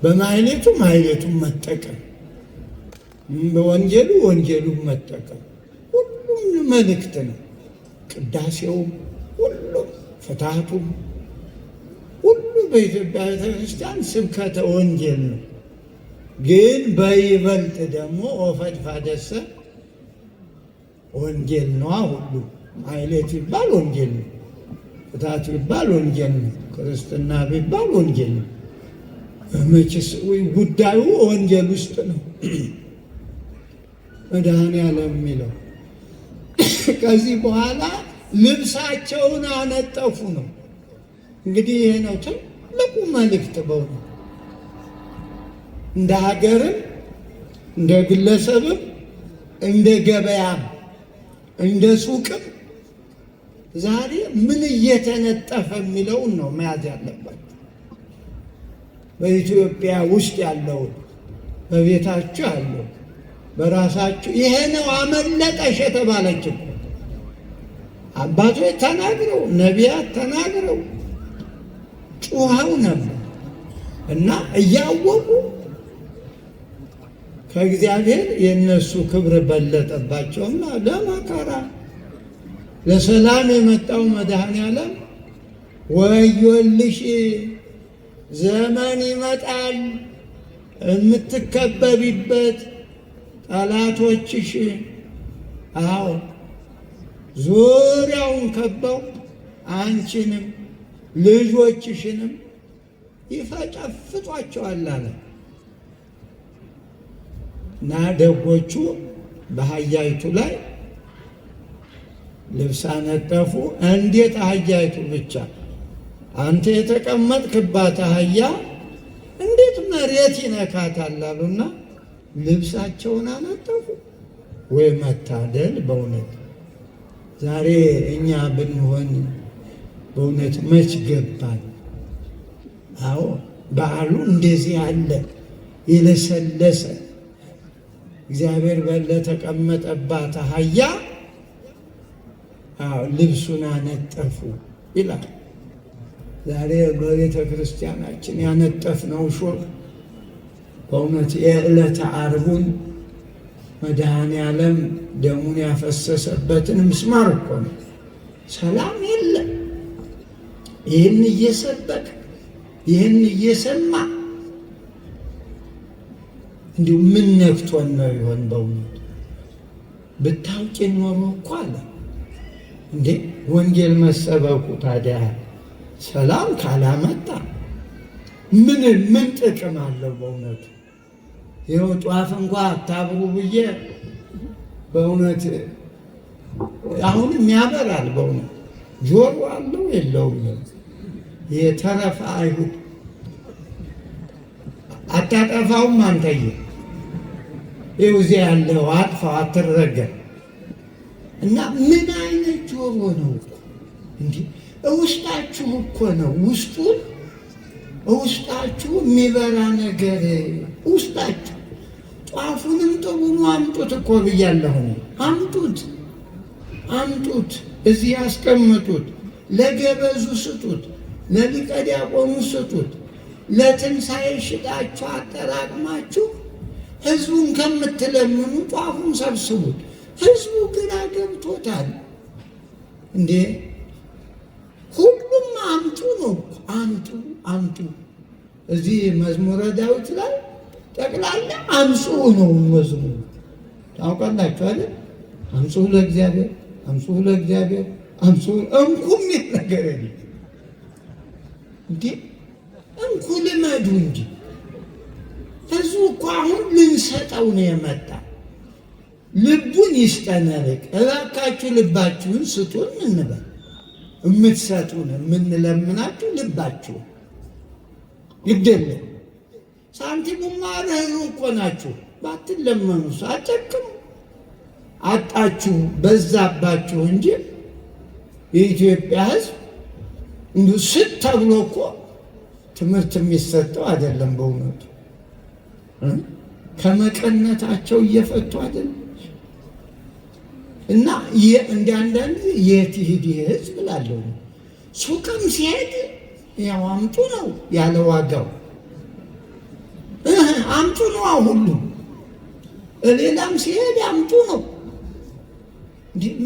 በማህሌቱ ማህሌቱን መጠቀም፣ በወንጌሉ ወንጌሉን መጠቀም ሁሉም መልእክት ነው። ቅዳሴውም ሁሉም ፍትሐቱም ሁሉ በኢትዮጵያ ቤተክርስቲያን ስብከተ ወንጌል ነው። ግን በይበልጥ ደግሞ ወፈድፋደሰ ወንጌል ነዋ። ሁሉ ማህሌቱ ይባል ወንጌል ነው፣ ፍትሐቱ ይባል ወንጌል ነው፣ ክርስትና ቢባል ወንጌል ነው። መቼስ ጉዳዩ ወንጌል ውስጥ ነው መድኃኔዓለም የሚለው። ከዚህ በኋላ ልብሳቸውን አነጠፉ ነው። እንግዲህ ይሄ ነው ትልቁ መልእክት በእውነት እንደ ሀገርም እንደ ግለሰብም እንደ ገበያም እንደ ሱቅም ዛሬ ምን እየተነጠፈ የሚለውን ነው መያዝ ያለበት። በኢትዮጵያ ውስጥ ያለውን በቤታችሁ ያለው በራሳችሁ ይሄ ነው አመለጠሽ የተባለች እኮ አባቶች ተናግረው ነቢያት ተናግረው ጩኸው ነበር እና እያወቁ ከእግዚአብሔር የእነሱ ክብር በለጠባቸውና ለመከራ ለሰላም የመጣው መድኃኔዓለም ወዮልሽ ዘመን ይመጣል የምትከበቢበት ጠላቶችሽ አዎ ዙሪያውን ከበው አንቺንም ልጆችሽንም ይፈጨፍጧቸዋል አለ እና ደጎቹ በአህያይቱ ላይ ልብስ አነጠፉ። እንዴት አህያይቱ ብቻ አንተ የተቀመጥክባት አህያ እንዴት መሬት ይነካታል አሉና ልብሳቸውን አነጠፉ። ወይ መታደል በእውነት ዛሬ እኛ ብንሆን በእውነት መች ገባን። አዎ በዓሉ እንደዚህ ያለ የለሰለሰ እግዚአብሔር ለተቀመጠባት አህያ ልብሱን አነጠፉ ይላል። ዛሬ በቤተ ክርስቲያናችን ያነጠፍነው ሾህ በእውነት የዕለተ ዓርቡን መድኃኔዓለም ደሙን ያፈሰሰበትን ምስማር እኮ ነው። ሰላም የለም። ይህን እየሰበክ ይህን እየሰማ እንዲሁ ምን ነክቶን ነው ይሆን? በእውነት ብታውቂ ኖሮ እኮ አለ እንዴ ወንጌል መሰበኩ ታዲያ ሰላም ካላመጣ ምን ጥቅም አለው? በእውነቱ ይኸው ጧፍ እንኳ አታብሩ ብዬ በእውነት አሁንም ያበራል። በእውነት ጆሮ አለው የለውም? የተረፈ አይሁድ አታጠፋውም አንተዬ፣ ይኸው እዚያ ያለው አጥፋው አትረገም። እና ምን አይነት ጆሮ ነው እንዲህ? ውስጣችሁ እኮ ነው ውስጣችሁ የሚበራ ነገር ውስጣችሁ። ጧፉንም ጥሩ ነው አምጡት እኮ ብያለሁ። አምጡት፣ እዚህ ያስቀምጡት፣ ለገበዙ ስጡት፣ ለሊቀ ዲያቆኑ ስጡት፣ ለትንሣኤ ሽጣችሁ አጠራቅማችሁ ህዝቡን ከምትለምኑ ጧፉን ሰብስቡት። ህዝቡ ግራ ገብቶታል እንዴ! ሁሉም አምጡ ነው። አምጡ። እዚህ መዝሙረ ዳዊት ላይ ጠቅላላ አምፁ ነው መዝሙሩ። ታውቃላችሁ አይደል? አምፁ ለእግዚአብሔር፣ እንኩ የሚል ነገር የለም እንዴ! እንኩ ልመዱ እንጂ ህዝቡ እኮ አሁን ልንሰጠው ነው የመጣ። ልቡን ይስጠነልቅ። እባካችሁ ልባችሁን ስጡን እንበል። የምትሰጡን የምንለምናችሁ ልባችሁ ይደለም። ሳንቲሙማ ርኅሩ እኮ ናችሁ። ባትለመኑ አጨክሙ። አጣችሁ በዛባችሁ እንጂ የኢትዮጵያ ህዝብ እንዲሁ ስጥ ተብሎ እኮ ትምህርት የሚሰጠው አይደለም። በእውነቱ ከመቀነታቸው እየፈቱ አይደለም። እና እንደ አንዳንድ የት ይሄድ ህዝብ እላለሁ። ሱቅም ሲሄድ ያው አምጡ ነው ያለ ዋጋው፣ አምጡ ነው ሁሉም። ሌላም ሲሄድ አምጡ ነው።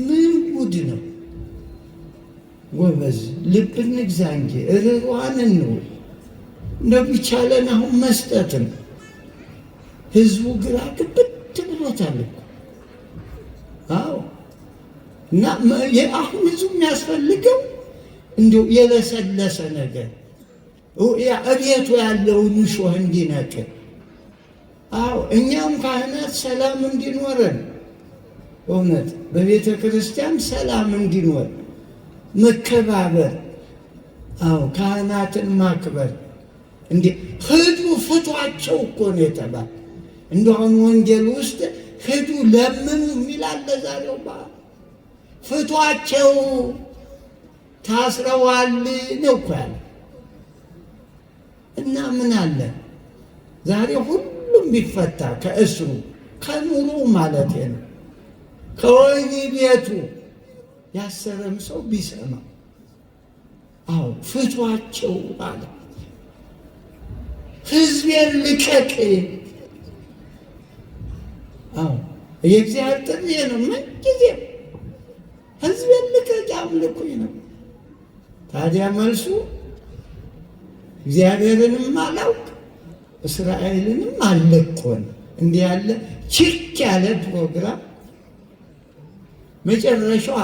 ምን ጉድ ነው ጎበዝ! ልብ እንግዛ እንጂ ርኅሩሃን እንሁን። እንደው ቢቻለን አሁን መስጠትን ህዝቡ ግራ ግብት ብሎታል እኮ። አዎ። እና አሁን ህዝቡ የሚያስፈልገው እንዲሁ የለሰለሰ ነገር እቤቱ ያለውን እሾህ እንዲነቅል። አዎ እኛም ካህናት ሰላም እንዲኖረን እውነት በቤተ ክርስቲያን ሰላም እንዲኖር መከባበር። አዎ ካህናትን ማክበር። እንዴ ሂዱ ፍቷቸው እኮ ነው የተባለ። እንደሆነ ወንጌል ውስጥ ሂዱ ለምኑ የሚላለ ዛሬው በዓል ፍቷቸው ታስረዋል ነው እኮ ያለ። እና ምን አለ ዛሬ ሁሉም ቢፈታ ከእስሩ ከኑሮ ማለት ነው ከወህኒ ቤቱ ያሰረም ሰው ቢሰማ። አዎ ፍቷቸው አለ። ህዝቤን ልቀቅ። አዎ የእግዚአብሔር ጥሪ ነው። ምን ጊዜም ህዝቤን ልቀቅ አምልኩኝ ነው። ታዲያ መልሱ እግዚአብሔርንም አላውቅ እስራኤልንም አልለቆን። እንዲህ ያለ ችክ ያለ ፕሮግራም መጨረሻው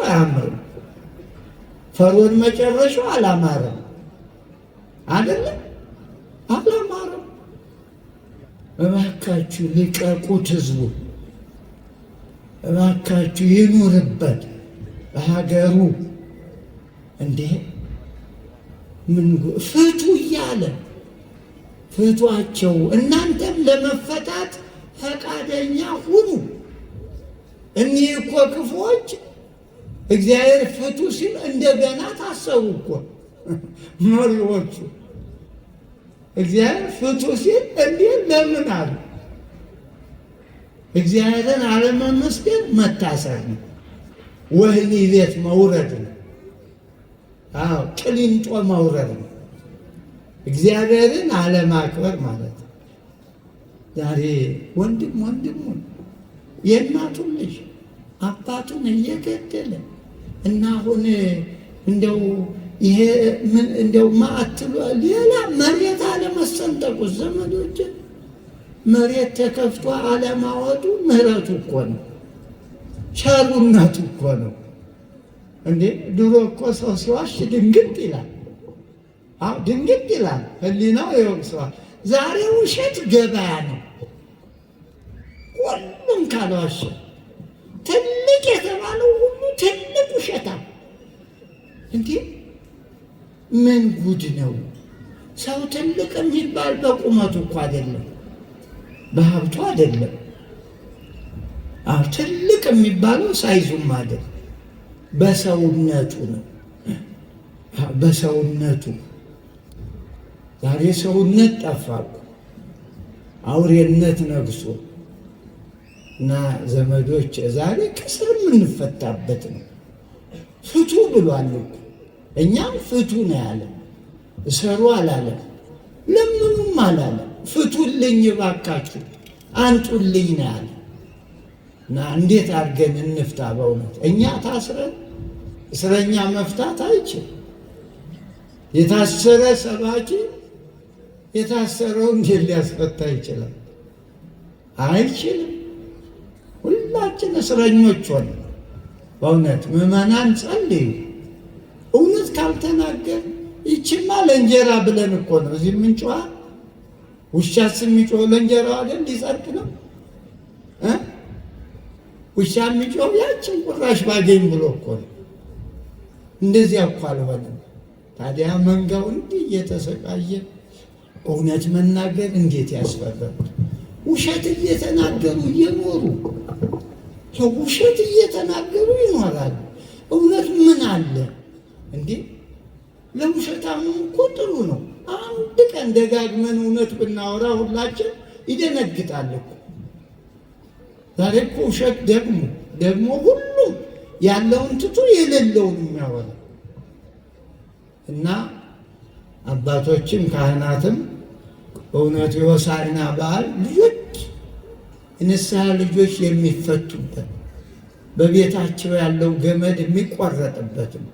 አያምርም። ፈርዖን መጨረሻው አላማረም አይደለም፣ አላማረም። እባካችሁ ልቀቁት ህዝቡ፣ እባካችሁ ይኑርበት በሀገሩ። እንዴ ምን ፍቱ እያለ ፍቷቸው። እናንተም ለመፈታት ፈቃደኛ ሁኑ። እኒህ እኮ ክፉዎች እግዚአብሔር ፍቱ ሲል እንደገና ታሰሩ እኮ መሪዎቹ። እግዚአብሔር ፍቱ ሲል እንዴ ለምን አሉ? እግዚአብሔርን አለመመስገን መታሰር ነው፣ ወህኒ ቤት መውረድ ነው። አዎ ቅሊንጦ መውረድ ነው፣ እግዚአብሔርን አለማክበር ማለት ነው። ዛሬ ወንድሙን የእናቱን ልጅ አባቱን እየገደለ እና አሁን እንደው ይሄ ምን እንደው ማአትሉ ሌላ መሬት አለመሰንጠቁ ዘመዶች መሬት ተከፍቶ አለማወጡ ምህረቱ እኮ ነው፣ ቸሩነቱ እኮ ነው። እንዴ ድሮ እኮ ሰው ሲዋሽ ድንግጥ ይላል። ድንግጥ ይላል፣ ህሊናው ይወቅሰዋል። ዛሬ ውሸት ገበያ ነው። ሁሉም ካልዋሸ ትልቅ የተባለው ሁሉ ትልቅ ውሸታም። እንዴ ምን ጉድ ነው! ሰው ትልቅ የሚባል በቁመቱ እኮ አይደለም፣ በሀብቱ አይደለም። ትልቅ የሚባለው ሳይዙም አይደለም፣ በሰውነቱ ነው። በሰውነቱ ዛሬ ሰውነት ጠፋቁ፣ አውሬነት ነግሶ እና ዘመዶች ዛሬ ከስር የምንፈታበት ነው። ፍቱ ብሏል እኮ እኛም ፍቱ ነው ያለ። እሰሩ አላለም፣ ለምኑም አላለም። ፍቱልኝ ባካችሁ አንጡልኝ ነው ያለ። እና እንዴት አድርገን እንፍታ? በእውነት እኛ ታስረን እስረኛ መፍታት አይችልም። የታሰረ ሰባኪ የታሰረው እንዴት ሊያስፈታ ይችላል? አይችልም። ሁላችን እስረኞች ሆነ። በእውነት ምዕመናን ጸልዩ። እውነት ካልተናገር ይችማ ለእንጀራ ብለን እኮ ነው እዚህ ምንጭዋ። ውሻስ የሚጮህ ለእንጀራው አይደል? ሊጸድቅ ነው። ውሻ የሚጮህ ያችን ቁራሽ ባገኝ ብሎ እኮ ነው። እንደዚያ እኮ አልሆነም። ታዲያ መንጋው እንዲህ እየተሰቃየ እውነት መናገር እንዴት ያስፈራል! ውሸት እየተናገሩ እየኖሩ ውሸት እየተናገሩ ይኖራሉ። እውነት ምን አለ እንዴ? ለውሸታሙ እኮ ጥሩ ነው። አንድ ቀን ደጋግመን እውነት ብናወራ ሁላችን ይደነግጣል እኮ። ዛሬ እኮ ውሸት ደግሞ ሁሉም ያለውን ትቶ የሌለውን የሚያወራ እና አባቶችም ካህናትም በእውነቱ የሆሳዕና በዓል ልጆች የንስሐ ልጆች የሚፈቱበት በቤታቸው ያለው ገመድ የሚቆረጥበት ነው።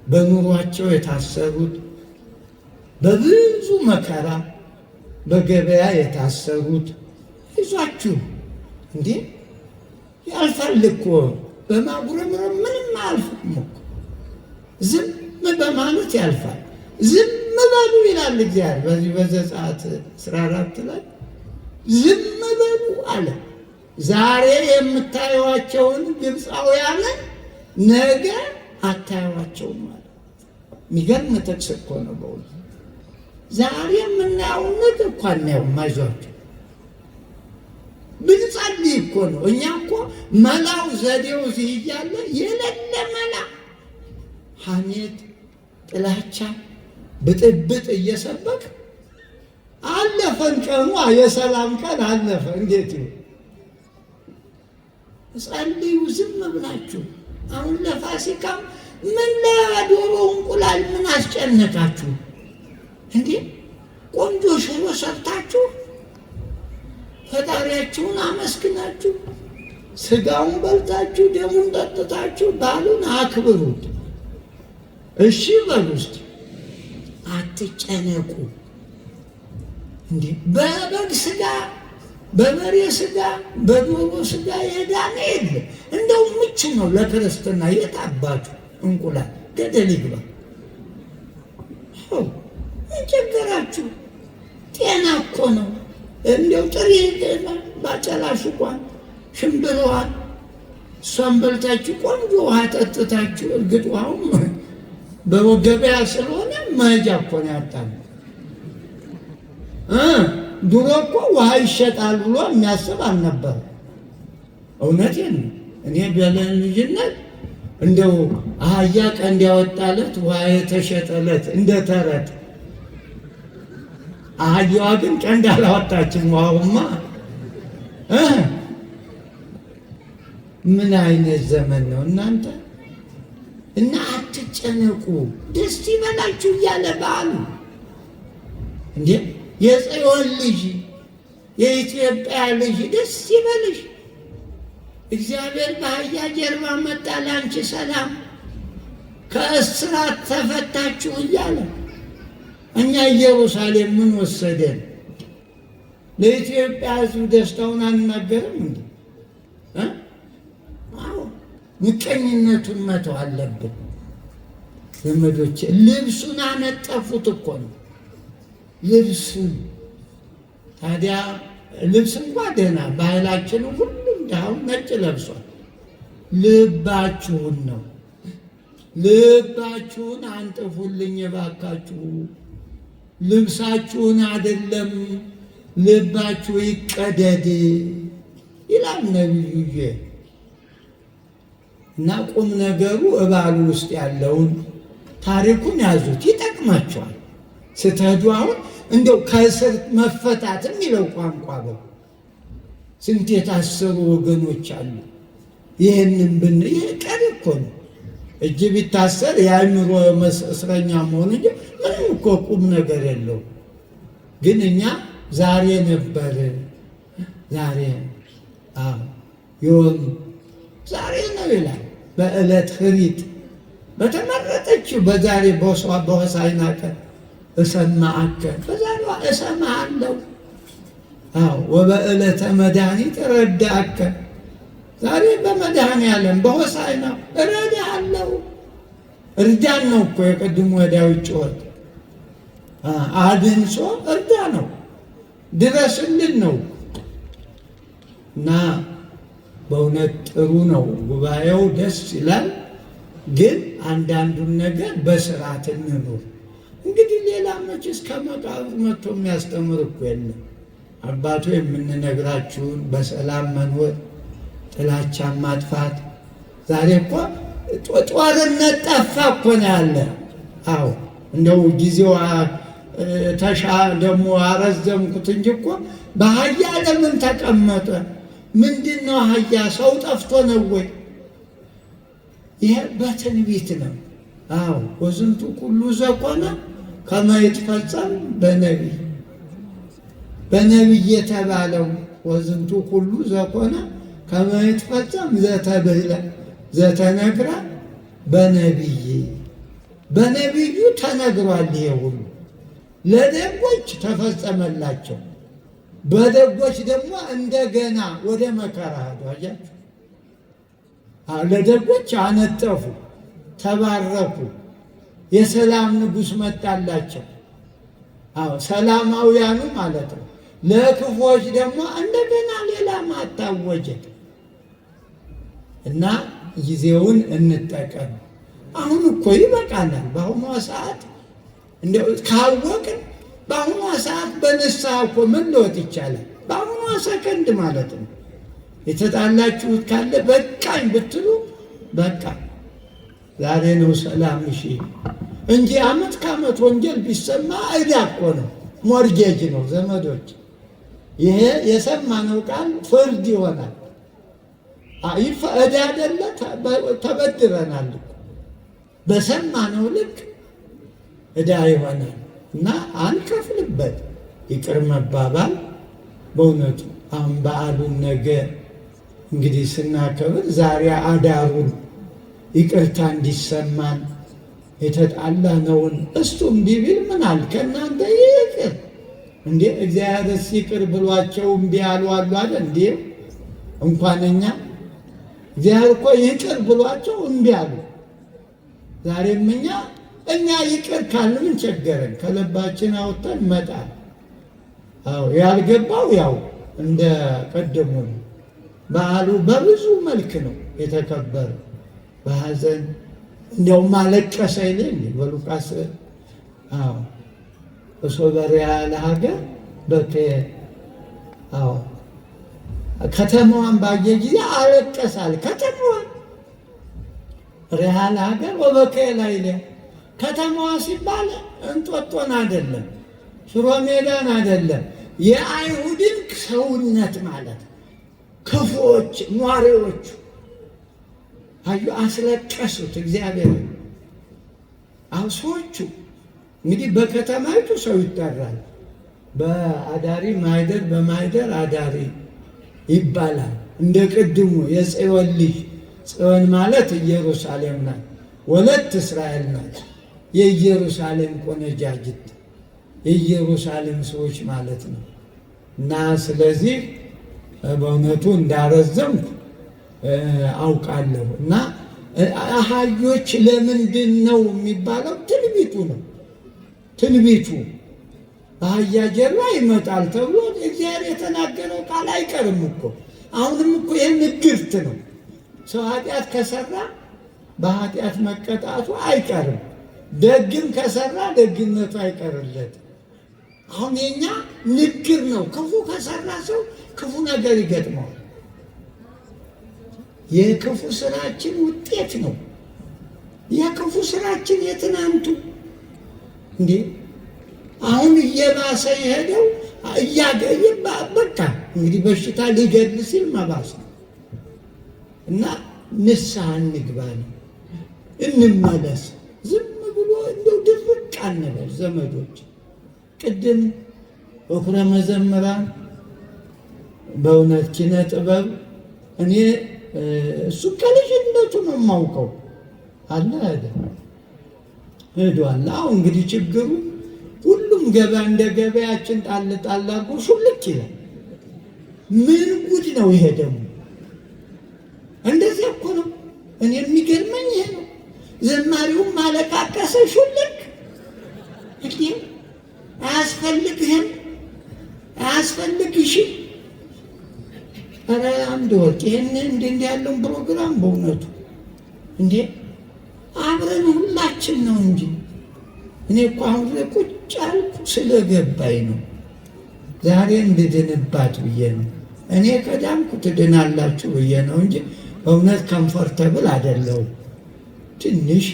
በኑሯቸው የታሰሩት በብዙ መከራ በገበያ የታሰሩት ይዟችሁ እንዴ ያልፋል እኮ። በማጉረምረም ምንም አያልፍም እኮ። ዝም በማለት ያልፋል። ዝም በሉ ይላል እግዚአብሔር በዚህ በዘጸአት 14 ላይ ዝም በሉ አለ። ዛሬ የምታዩዋቸውን ግብፃውያንን ነገ አታዩዋቸውም አለ። የሚገርም ጥቅስ እኮ ነው በእውነት። ዛሬ የምናየውን ነገ እኮ አናየውም። አይዟቸው ብንጸልይ እኮ ነው። እኛ እኮ መላው ዘዴው እዚህ እያለ የሌለ መላ ሐሜት፣ ጥላቻ፣ ብጥብጥ እየሰበክ አለፈን ቀኑ። የሰላም ቀን አለፈ። እንዴት ይሁን? ጸልዩ ዝም ብላችሁ። አሁን ለፋሲካም ምን ለዶሮ እንቁላል ምን አስጨነቃችሁ እንዴ? ቆንጆ ሽሮ ሰርታችሁ ፈጣሪያችሁን አመስግናችሁ ስጋውን በልታችሁ ደሙን ጠጥታችሁ በዓሉን አክብሩት። እሺ በሉ እስቲ፣ አትጨነቁ እንዴ። በበግ ስጋ፣ በበሬ ስጋ፣ በዶሮ ስጋ የዳነ የለ። እንደው ምቹ ነው ለክርስትና። የታባቱ እንቁላል ገደል ይግባ። ምን ቸገራችሁ? ጤና እኮ ነው። እንደው ጥሬ ባጨላ ሽቋን ሽምብረዋል እሷን በልታችሁ ቆንጆ ውሃ ጠጥታችሁ። እርግጥ ውሃውም በገበያ ስለሆነ መሄጃ እኮ ነው ያጣል። ድሮ እኮ ውሃ ይሸጣል ብሎ የሚያስብ አልነበር። እውነቴን ነው። እኔ በልጅነት እንደው አህያ ቀንድ ያወጣለት ውሃ የተሸጠለት እንደ ተረት። አህያዋ ግን ቀንድ አላወጣችም። ውሃውማ ምን አይነት ዘመን ነው እናንተ! እና አትጨነቁ፣ ደስ ይበላችሁ እያለ በዓሉ እንዴ የጽዮን ልጅ የኢትዮጵያ ልጅ ደስ ይበልሽ። እግዚአብሔር በአህያ ጀርባ መጣ ለአንቺ ሰላም ከእስራት ተፈታችሁ እያለ እኛ ኢየሩሳሌም ምን ወሰደን? ለኢትዮጵያ ሕዝብ ደስታውን አንናገርም እንዴ? አዎ ምቀኝነቱን መተው አለብን ዘመዶቼ። ልብሱን አነጠፉት እኮ ነው ልብሱን። ታዲያ ልብስ እንኳ ደህና ባህላችን ሁሉም ዳሁን ነጭ ለብሷል። ልባችሁን ነው ልባችሁን አንጥፉልኝ እባካችሁ። ልብሳችሁን አይደለም ልባችሁ ይቀደድ ይላል ነቢዩ። እና ቁም ነገሩ እባሉ ውስጥ ያለውን ታሪኩን ያዙት፣ ይጠቅማቸዋል። ስትሄዱ አሁን እንደው ከእስር መፈታት የሚለው ቋንቋ በው ስንት የታሰሩ ወገኖች አሉ። ይህንን ይህ ቀሪ እኮ ነው። እጅ ቢታሰር የአእምሮ እስረኛ መሆን እንጂ ምንም እኮ ቁም ነገር የለው። ግን እኛ ዛሬ ነበር ዛሬ ይሆን ዛሬ ነው ይላል። በዕለት ህሪት በተመረጠችው በዛሬ በሆሳዕና ቀን እሰማዓከ በዛሬዋ እሰማሃለሁ። ወበዕለተ መድኃኒት እረዳእከ ዛሬ በመድኃኔዓለም በሆሳዕና እረዳሃለሁ። እርዳን ነው እኮ የቅድሞ የዳዊት ጩኸት። አድንሶ እርዳ ነው፣ ድረስልን ነው። እና በእውነት ጥሩ ነው ጉባኤው፣ ደስ ይላል። ግን አንዳንዱን ነገር በስርዓት እንኑር። እንግዲህ ሌላ መቼስ ከመቃብር መጥቶ የሚያስተምር እኮ የለም። አባቶ የምንነግራችሁን በሰላም መኖር፣ ጥላቻን ማጥፋት። ዛሬ እኮ ጦርነት ጠፋ እኮ ነው ያለ። አዎ እንደው ጊዜው ደግሞ አረዘምኩት እንጂ እኮ በአህያ ለምን ተቀመጠ? ምንድን ነው አህያ? ሰው ጠፍቶ ነው ወይ? ይሄ በትንቢት ነው። አዎ ወዝንቱ ኩሉ ዘኮነ ከመ ይትፈጸም በነቢይ የተባለው ወዝንቱ ኩሉ ዘኮነ ከመ ይትፈጸም ዘተብህለ ዘተነግረ በነቢዩ ተነግሯል። ይሄ ሁሉ ለደጎች ተፈጸመላቸው፣ በደጎች ደግሞ እንደገና ወደ መከራ ሄዱ። አያችሁ፣ ለደጎች አነጠፉ፣ ተባረኩ፣ የሰላም ንጉሥ መጣላቸው። ሰላማውያኑ ማለት ነው። ለክፎች ደግሞ እንደገና ሌላ ማታወጀ እና ጊዜውን እንጠቀም። አሁን እኮ ይበቃናል። በአሁኗ ሰዓት እንደው ካወቅን በአሁኗ ሰዓት በንስሐ እኮ መለወጥ ይቻላል። በአሁኗ ሰከንድ ማለት ነው። የተጣላችሁት ካለ በቃኝ ብትሉ በቃ ዛሬ ነው ሰላም እሺ እንጂ ዓመት ከዓመት ወንጌል ቢሰማ ዕዳ እኮ ነው፣ ሞርጌጅ ነው ዘመዶች። ይሄ የሰማነው ቃል ፍርድ ይሆናል። ዕዳ አይደለ? ተበድረናል። በሰማነው ልክ ዕዳ ይሆናል እና አንከፍልበት። ይቅር መባባል በእውነቱ አሁን በዓሉን ነገ እንግዲህ ስናከብር ዛሬ አዳሩን ይቅርታ እንዲሰማን የተጣላነውን እሱም ቢቢል ምናል ከእናንተ ይቅር እንዴ እግዚአብሔርስ ይቅር ብሏቸው እምቢ ያሉ አሉ አለ እንዴ? እንኳን እግዚአብሔር እኮ ይቅር ብሏቸው እምቢ አሉ። ዛሬም እኛ ይቅር ካልን ምን ቸገረን? ከልባችን አውጥተን መጣል። ያልገባው ያው እንደ ቀደሙ ነው። በዓሉ በብዙ መልክ ነው የተከበረ። በሐዘን እንዲያውም አለቀሰ ይለኝ በሉቃስ በሶበሪያ ለሀገር ከተማዋን ባየ ጊዜ አለቀሳል። ከተማዋን ሪያል ሀገር ወበከየ ላዕሌ ከተማዋ ሲባል እንጦጦን አይደለም፣ ሽሮ ሜዳን አይደለም፣ የአይሁድን ሰውነት ማለት ክፉዎች ኗሪዎቹ አስለቀሱት እግዚአብሔር። ሰዎቹ እንግዲህ በከተማይቱ ሰው ይጠራል። በአዳሪ ማይደር በማይደር አዳሪ ይባላል። እንደ ቅድሙ የጽዮን ልጅ ጽዮን ማለት ኢየሩሳሌም ናት። ወለት እስራኤል ናት። የኢየሩሳሌም ቆነጃጅት የኢየሩሳሌም ሰዎች ማለት ነው። እና ስለዚህ በእውነቱ እንዳረዘምኩ አውቃለሁ። እና አህዮች ለምንድን ነው የሚባለው? ትንቢቱ ነው። ትንቢቱ በአህያ ጀርባ ይመጣል ተብሎ እግዚአብሔር የተናገረው ቃል አይቀርም እኮ። አሁንም እኮ ይህ ንግርት ነው። ሰው ኃጢአት ከሰራ በኃጢአት መቀጣቱ አይቀርም። ደግም ከሰራ ደግነቱ አይቀርለት። አሁን የኛ ንግር ነው። ክፉ ከሰራ ሰው ክፉ ነገር ይገጥመዋል። የክፉ ስራችን ውጤት ነው። የክፉ ስራችን የትናንቱ እንዴ አሁን እየባሰ የሄደው እያገየ በቃ እንግዲህ በሽታ ሊገድል ሲል መባስ ነው። እና ንስሐ እንግባ ነው፣ እንመለስ። ዝም ብሎ እንደው ድርቅ አንበል ዘመዶች። ቅድም በኩረ መዘምራን በእውነት ኪነ ጥበብ እኔ እሱ ከልጅነቱ ነው የማውቀው አለ አይደል ሄዷል። አሁን እንግዲህ ችግሩ ሁሉም ገበያ እንደ ገበያችን ጣል ጣል አድርጎ ሹልክ ይላል። ምን ጉድ ነው ይሄ ደግሞ! እንደዚህ እኮ ነው። እኔ የሚገርመኝ ይሄ ነው። ዘማሪውም ማለቃቀሰ ሹልክ። እንዴ አያስፈልግህም፣ አያስፈልግሽም። ኧረ አንድ ወርቅ ይህን እንዲህ ያለውን ፕሮግራም በእውነቱ እንዴ አብረን ሁላችን ነው እንጂ እኔ እኮ አሁን ቁጭ አልኩ ስለገባኝ ነው። ዛሬ እንድድንባት ብዬ ነው። እኔ ከዳንኩ ትድናላችሁ ብዬ ነው እንጂ በእውነት ከምፎርተብል አይደለሁም። ትንሽ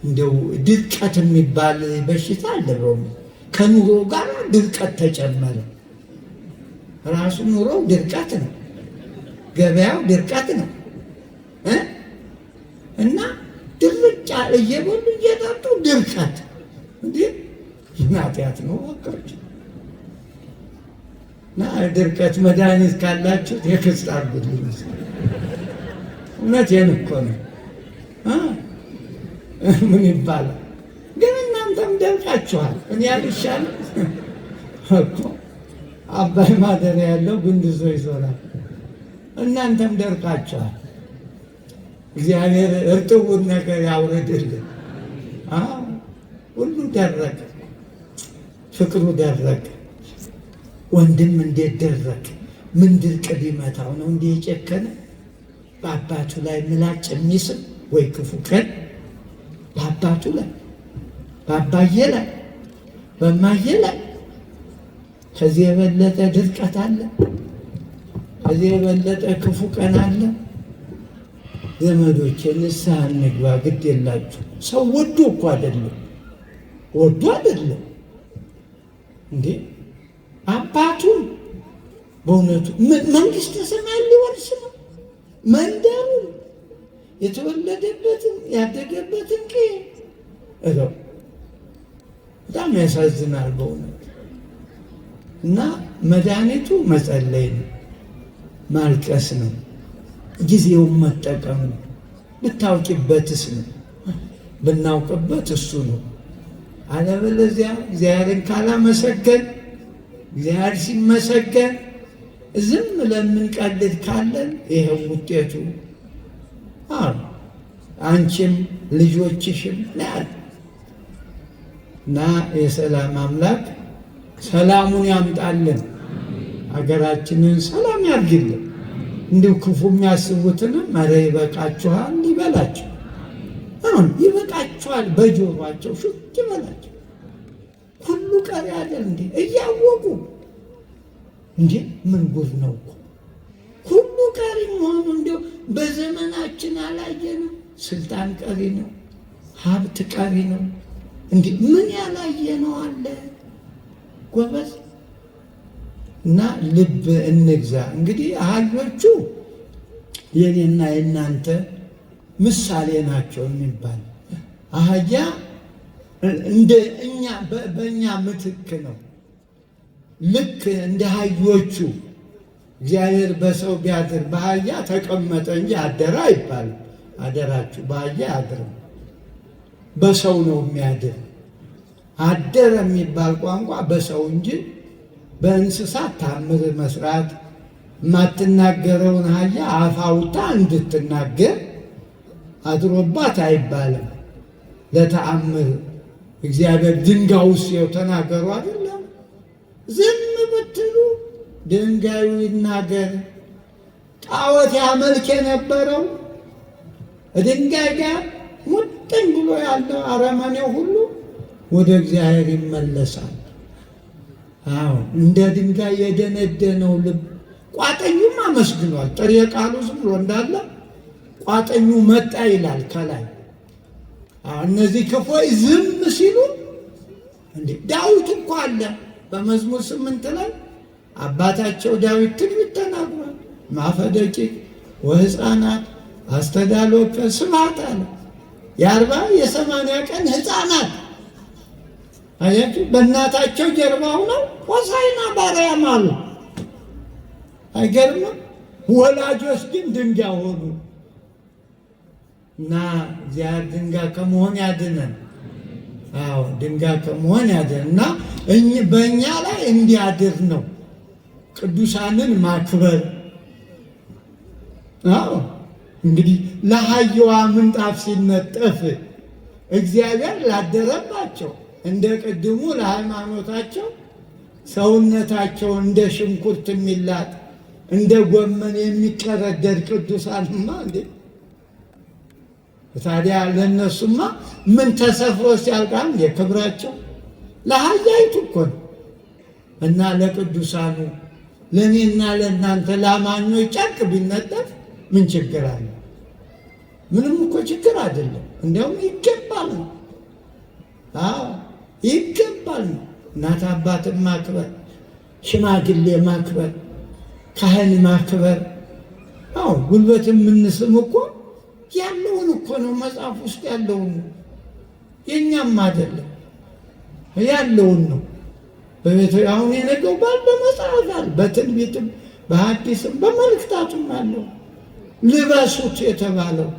እንደው ድርቀት የሚባል በሽታ አለ። ከኑሮ ጋር ድርቀት ተጨመረ። ራሱ ኑሮው ድርቀት ነው፣ ገበያው ድርቀት ነው። እና ድርጫ እየበሉ እየጠጡ ድርቀት እንዴ ኃጢአት ነው ወቀች። እና ድርቀት መድኃኒት ካላችሁ የክስት አርጉልኝ። እውነቴን እኮ ነው። ምን ይባላል ግን እናንተም ደርቃችኋል። እኔ ያልሻል እኮ አባይ ማደሪያ ያለው ግንድዞ ይዞራል። እናንተም ደርቃችኋል። እግዚአብሔር እርጥቡን ነገር ያውረድልን። ሁሉ ደረቀ፣ ፍቅሩ ደረቀ። ወንድም እንዴት ደረቀ? ምን ድርቅ ቢመታው ነው እንዲህ የጨከነ? በአባቱ ላይ ምላጭ የሚስብ ወይ ክፉ ቀን በአባቱ ላይ በአባዬ ላይ በማዬ ላይ ከዚህ የበለጠ ድርቀት አለ? ከዚህ የበለጠ ክፉ ቀን አለ? ዘመዶቼ ንስሐ እንግባ። ግድ የላችሁ። ሰው ወዶ እኮ አይደለም፣ ወዶ አይደለም እንዴ አባቱን በእውነቱ መንግሥተ ሰማይ ሊወርስ ነው። መንደሩን፣ የተወለደበትን ያደገበትን በጣም ያሳዝናል በእውነት። እና መድኃኒቱ መጸለይ ነው፣ ማልቀስ ነው፣ ጊዜውን መጠቀም ነው። ብታውቂበትስ ነው፣ ብናውቅበት እሱ ነው። አለበለዚያ እግዚአብሔርን ካላመሰገን፣ እግዚአብሔር ሲመሰገን ዝም ለምንቀልድ ካለን ይሄው ውጤቱ አንቺም ልጆችሽም ናል። እና የሰላም አምላክ ሰላሙን ያምጣልን፣ ሀገራችንን ሰላም ያርግልን። እንዲሁ ክፉ የሚያስቡትንም ኧረ ይበቃችኋል ይበላቸው። አሁን ይበቃችኋል በጆሯቸው ሹክ ይበላቸው። ሁሉ ቀሪ አይደል እንዴ እያወቁ እንዴ ምን ጉድ ነው እኮ ሁሉ ቀሪ መሆኑ። እንዲሁ በዘመናችን አላየንም? ስልጣን ቀሪ ነው፣ ሀብት ቀሪ ነው። እንዴ ምን ያላየ ነው አለ ጎበዝ። እና ልብ እንግዛ። እንግዲህ አህዮቹ የኔና የናንተ ምሳሌ ናቸው የሚባል አህያ እንደ እኛ በእኛ ምትክ ነው። ልክ እንደ አህዮቹ እግዚአብሔር በሰው ቢያድር በአህያ ተቀመጠ እንጂ አደረ አይባልም። አደራችሁ በአህያ አያድርም፣ በሰው ነው የሚያድር። አደረ የሚባል ቋንቋ በሰው እንጂ በእንስሳት ታምር መስራት የማትናገረውን አህያ አፍ አውጥታ እንድትናገር አድሮባት አይባልም። ለተአምር እግዚአብሔር ድንጋይ ውስጥ ተናገሩ አይደለም። ዝም ብትሉ ድንጋዩ ይናገር። ጣዖት ያመልክ የነበረው ድንጋይ ጋር ሙጥኝ ብሎ ያለው አረመኔው ሁሉ ወደ እግዚአብሔር ይመለሳል። አዎ እንደ ድንጋይ የደነደነው ልብ ቋጠኙም አመስግኗል። ጥሬ ቃሉ ዝም ብሎ እንዳለ ቋጠኙ መጣ ይላል ከላይ። እነዚህ ክፎች ዝም ሲሉ እንዴ ዳዊት እኮ አለ በመዝሙር 8 ላይ አባታቸው ዳዊት ትንቢት ተናግሯል። ማፈደቂቅ ወሕፃናት አስተዳሎከ ስብሐት አለ። የ40 የ80 ቀን ሕፃናት አያችሁ በእናታቸው ጀርባ ሆነው ሆሳዕና በአርያም አሉ። አይገርምም? ወላጆች ግን ድንጋይ ሆኑ። እና እግዚአብሔር ድንጋይ ከመሆን ያድነን። አዎ ድንጋይ ከመሆን ያድነን እና በእኛ ላይ እንዲያድር ነው ቅዱሳንን ማክበር። አዎ እንግዲህ ለአህያዋ ምንጣፍ ሲነጠፍ እግዚአብሔር ላደረባቸው እንደ ቅድሙ ለሃይማኖታቸው ሰውነታቸው እንደ ሽንኩርት የሚላጥ እንደ ጎመን የሚቀረደድ ቅዱሳንማ እንዴ! ታዲያ ለነሱማ ምን ተሰፍሮ ሲያልቃል የክብራቸው? ለአህያይቱ እኮ ነው። እና ለቅዱሳኑ ለእኔና ለእናንተ ለአማኞች ጨርቅ ቢነጠፍ ምን ችግር አለ? ምንም እኮ ችግር አይደለም። እንዲያውም ይገባል ነው። ይገባል ነው። እናት አባትን ማክበር፣ ሽማግሌ ማክበር፣ ካህን ማክበር። አዎ ጉልበት የምንስም እኮ ያለውን እኮ ነው፣ መጽሐፍ ውስጥ ያለውን ነው። የእኛም አይደለም ያለውን ነው። በቤተ አሁን የነገው ባል በመጽሐፍ አለ፣ በትንቢትም በሐዲስም በመልእክታቱም አለው ልበሱት የተባለው።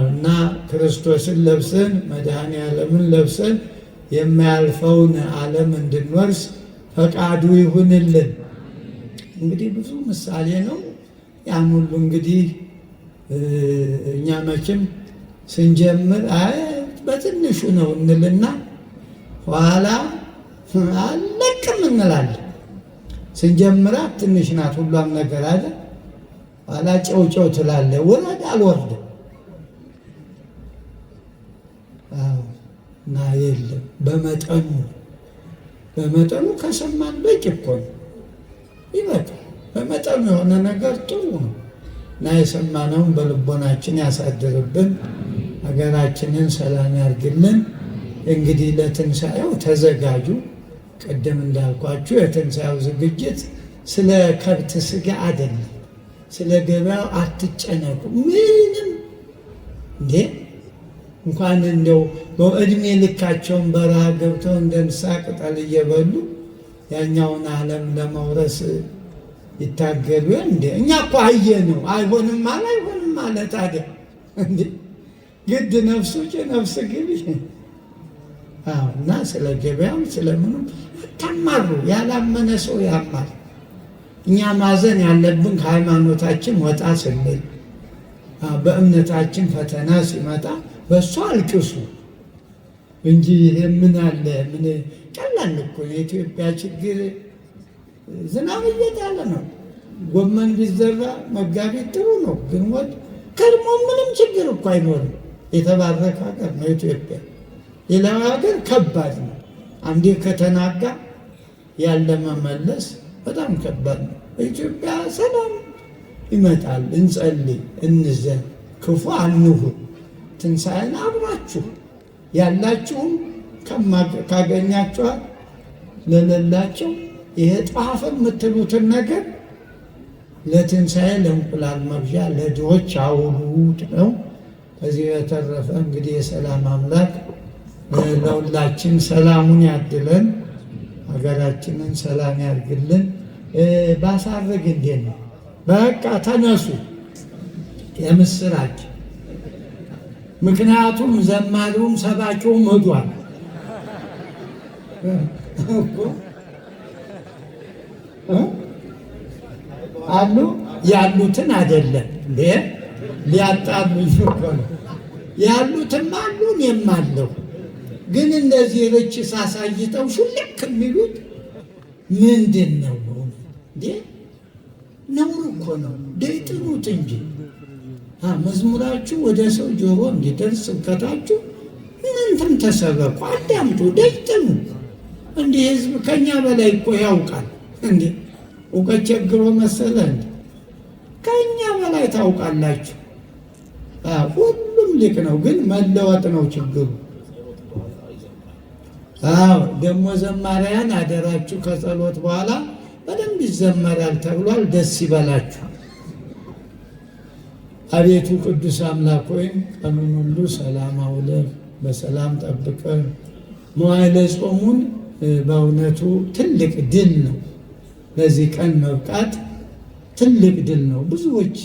እና ክርስቶስን ለብሰን መድኃኔ ዓለምን ለብሰን የማያልፈውን ዓለም እንድንወርስ ፈቃዱ ይሁንልን። እንግዲህ ብዙ ምሳሌ ነው። ያን ሁሉ እንግዲህ እኛ መቼም ስንጀምር በትንሹ ነው እንልና ኋላ አለቅም እንላለን። ስንጀምራት ትንሽ ናት ሁሏም ነገር አለ። ኋላ ጨው ትላለ፣ ወረድ አልወርድም እና የለም በመጠኑ ከሰማን በቂ እኮ ነው፣ ይበቃል። በመጠኑ የሆነ ነገር ጥሩ ነው እና የሰማነውን በልቦናችን ያሳድርብን፣ ሀገራችንን ሰላም ያርግልን። እንግዲህ ለትንሣኤው ተዘጋጁ። ቅድም እንዳልኳችሁ የትንሣኤው ዝግጅት ስለ ከብት ስጋ አይደለም፣ ስለ ገበያው አትጨነቁ። ምንም እንዴ እንኳን እንደው በእድሜ ልካቸውን በረሃ ገብተው እንደ እንስሳ ቅጠል እየበሉ ያኛውን ዓለም ለመውረስ ይታገሉ እንዴ? እኛ እኮ አየነው። አይሆንም አለ ታዲያ እንዴ ግድ ነፍሱ ነፍስ ግቢ። እና ስለ ገበያው ስለምንም አታማሩ። ያላመነ ሰው ያማል። እኛ ማዘን ያለብን ከሃይማኖታችን ወጣ ስንል፣ በእምነታችን ፈተና ሲመጣ በእሱ አልቅሱ እንጂ ይሄ ምን አለ ምን ቀላል እኮ የኢትዮጵያ ችግር። ዝናብ እየጣለ ነው። ጎመን ቢዘራ መጋቢት ጥሩ ነው፣ ግንቦት ከርሞ ምንም ችግር እኮ አይኖርም። የተባረከ ሀገር ነው ኢትዮጵያ። ሌላው ሀገር ከባድ ነው። አንዴ ከተናጋ ያለ መመለስ በጣም ከባድ ነው። በኢትዮጵያ ሰላም ይመጣል። እንጸልይ፣ እንዘን፣ ክፉ አንሁን። ትንሣኤን አብራችሁ ያላችሁም ካገኛችኋል፣ ለሌላቸው ይሄ ጣፈ የምትሉትን ነገር ለትንሣኤ ለእንቁላል መግዣ ለድሆች አውሉት ነው። ከዚህ የተረፈ እንግዲህ የሰላም አምላክ ለሁላችን ሰላሙን ያድለን፣ ሀገራችንን ሰላም ያርግልን። ባሳርግ እንዴት ነው? በቃ ተነሱ የምስራች። ምክንያቱም ዘማሪውም ሰባኪውም ሄዷል አሉ ያሉትን አይደለም እንዴ ሊያጣሉኝ እኮ ነው። ያሉትም አሉ እኔም አለሁ። ግን እንደዚህ ርች ሳሳይተው ሹልክ የሚሉት ምንድን ነው እንዴ? ነውር እኮ ነው። ደይጥኑት እንጂ መዝሙራችሁ ወደ ሰው ጆሮ እንዲደርስ ስብከታችሁ እናንተም ተሰበኩ፣ አዳምጡ፣ ደይጥኑ። እንዲህ ህዝብ ከኛ በላይ እኮ ያውቃል እንዴ። እውቀት ቸግሮ መሰለ እንዴ? ከኛ በላይ ታውቃላችሁ። ሁሉም ሊቅ ነው፣ ግን መለወጥ ነው ችግሩ። ደግሞ ዘማሪያን አደራችሁ ከጸሎት በኋላ በደንብ ይዘመራል ተብሏል። ደስ ይበላችሁ። አቤቱ ቅዱስ አምላክ ሆይ ቀኑን ሁሉ ሰላም አውለህ በሰላም ጠብቀህ መዋዕለ ጾሙን በእውነቱ ትልቅ ድል ነው። በዚህ ቀን መብቃት ትልቅ ድል ነው። ብዙዎች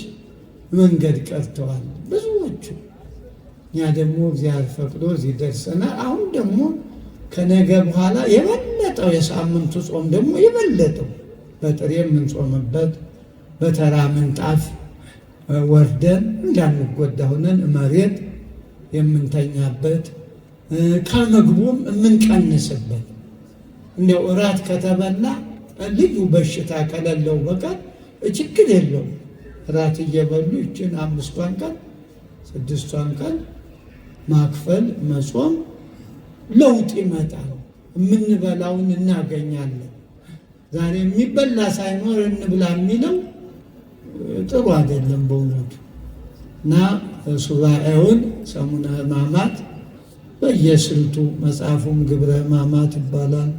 መንገድ ቀርተዋል፣ ብዙዎቹ። እኛ ደግሞ እግዚአብሔር ፈቅዶ እዚህ ደርሰናል። አሁን ደግሞ ከነገ በኋላ የበለጠው የሳምንቱ ጾም ደግሞ የበለጠው በጥሬ የምንጾምበት በተራ ምንጣፍ ወርደን እንዳንጎዳ ሆነን መሬት የምንተኛበት ከምግቡም የምንቀንስበት እንደው እራት ከተበላ ልዩ በሽታ ከሌለው በቀር ችግር የለውም። እራት እየበሉ ይችን 5ቷን ቀን 6ቷን ቀን ማክፈል መጾም ለውጥ ይመጣል። የምንበላውን እናገኛለን። ዛሬ የሚበላ ሳይኖር እንብላ የሚለው ጥሩ አይደለም በእውነቱ። እና ሱባኤውን ሰሙነ ሕማማት በየስልቱ መጽሐፉም ግብረ ሕማማት ይባላል፣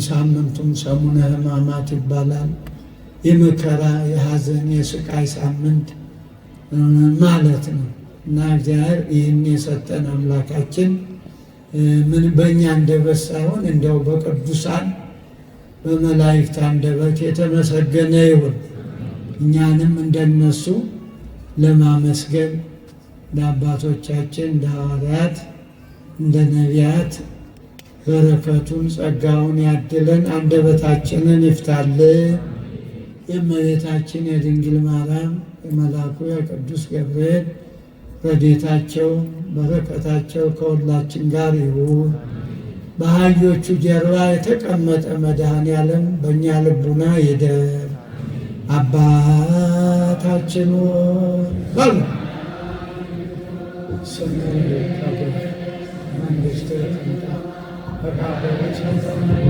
ሳምንቱም ሰሙነ ሕማማት ይባላል። የመከራ የሐዘን የስቃይ ሳምንት ማለት ነው። እና እግዚአብሔር ይህን የሰጠን አምላካችን ምን በእኛ አንደበት ሳይሆን እንዲያው በቅዱሳን በመላእክት አንደበት የተመሰገነ ይሁን። እኛንም እንደነሱ ለማመስገን እንደ አባቶቻችን እንደ ሐዋርያት እንደ ነቢያት በረከቱን ጸጋውን ያድለን፣ አንደበታችንን ይፍታልን። የእመቤታችን የድንግል ማርያም የመልአኩ የቅዱስ ገብርኤል ረድኤታቸው በረከታቸው ከሁላችን ጋር ይሁን። በአህዮቹ ጀርባ የተቀመጠ መድኃኔዓለም በእኛ ልቡና ይደር። አባታችን ሆይ ስምህ ይቀደስ፣ መንግሥትህ ትምጣ፣ ፈቃድህ በሰማይ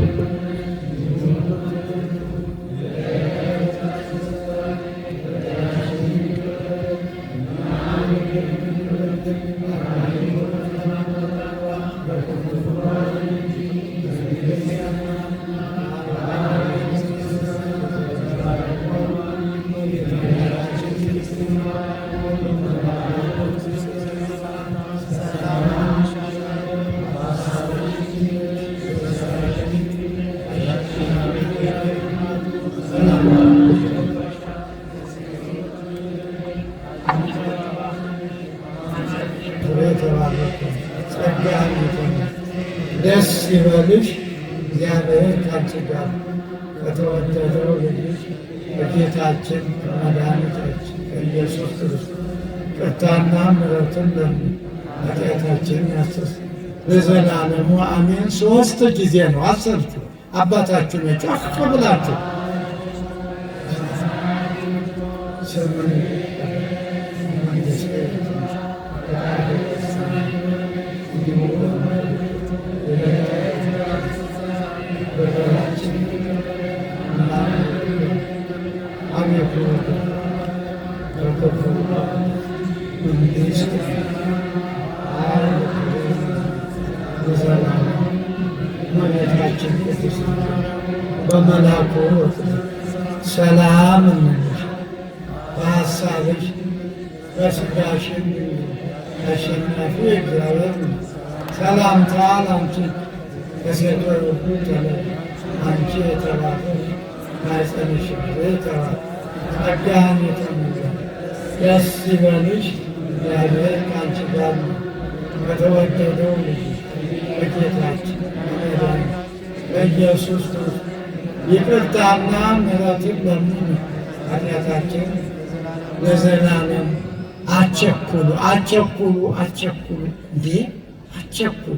ደስ ይበልሽ፣ እግዚአብሔር ካንቺ ጋር ከተወደደው ልጅሽ ከጌታችን ከመድኃኒታችን ከኢየሱስ ክርስቶስ ይቅርታና ምሕረትን ለምን ኃጢአታችን ያስተሰርይ ለዘላለሙ አሜን። 3 ጊዜ ነው። 10 አባታችን ጮክ ብላችሁ ስምን በመልአኩ ሰላም እንልሽ፣ በሐሳብሽ በሥጋሽም አሸናፊ እግዚአብሔር ሰላምታ ላንቺ ከሴቶች ሁሉ ተለይ፣ አንቺ የተባረክሽ ማኅፀንሽ የተባረከ ጸጋን የተሞላሽ ደስ ይበልሽ እግዚአብሔር ከአንቺ ጋር ነው። ከተወደደው ልጅሽ ከጌታችን ከመድኃኒታችን በኢየሱስ ክርስቶስ ይቅርታና ምሕረትን ለምኑ ኃጢአታችን ለዘላለም አትቸኩሉ እንዴ አትቸኩሉ፣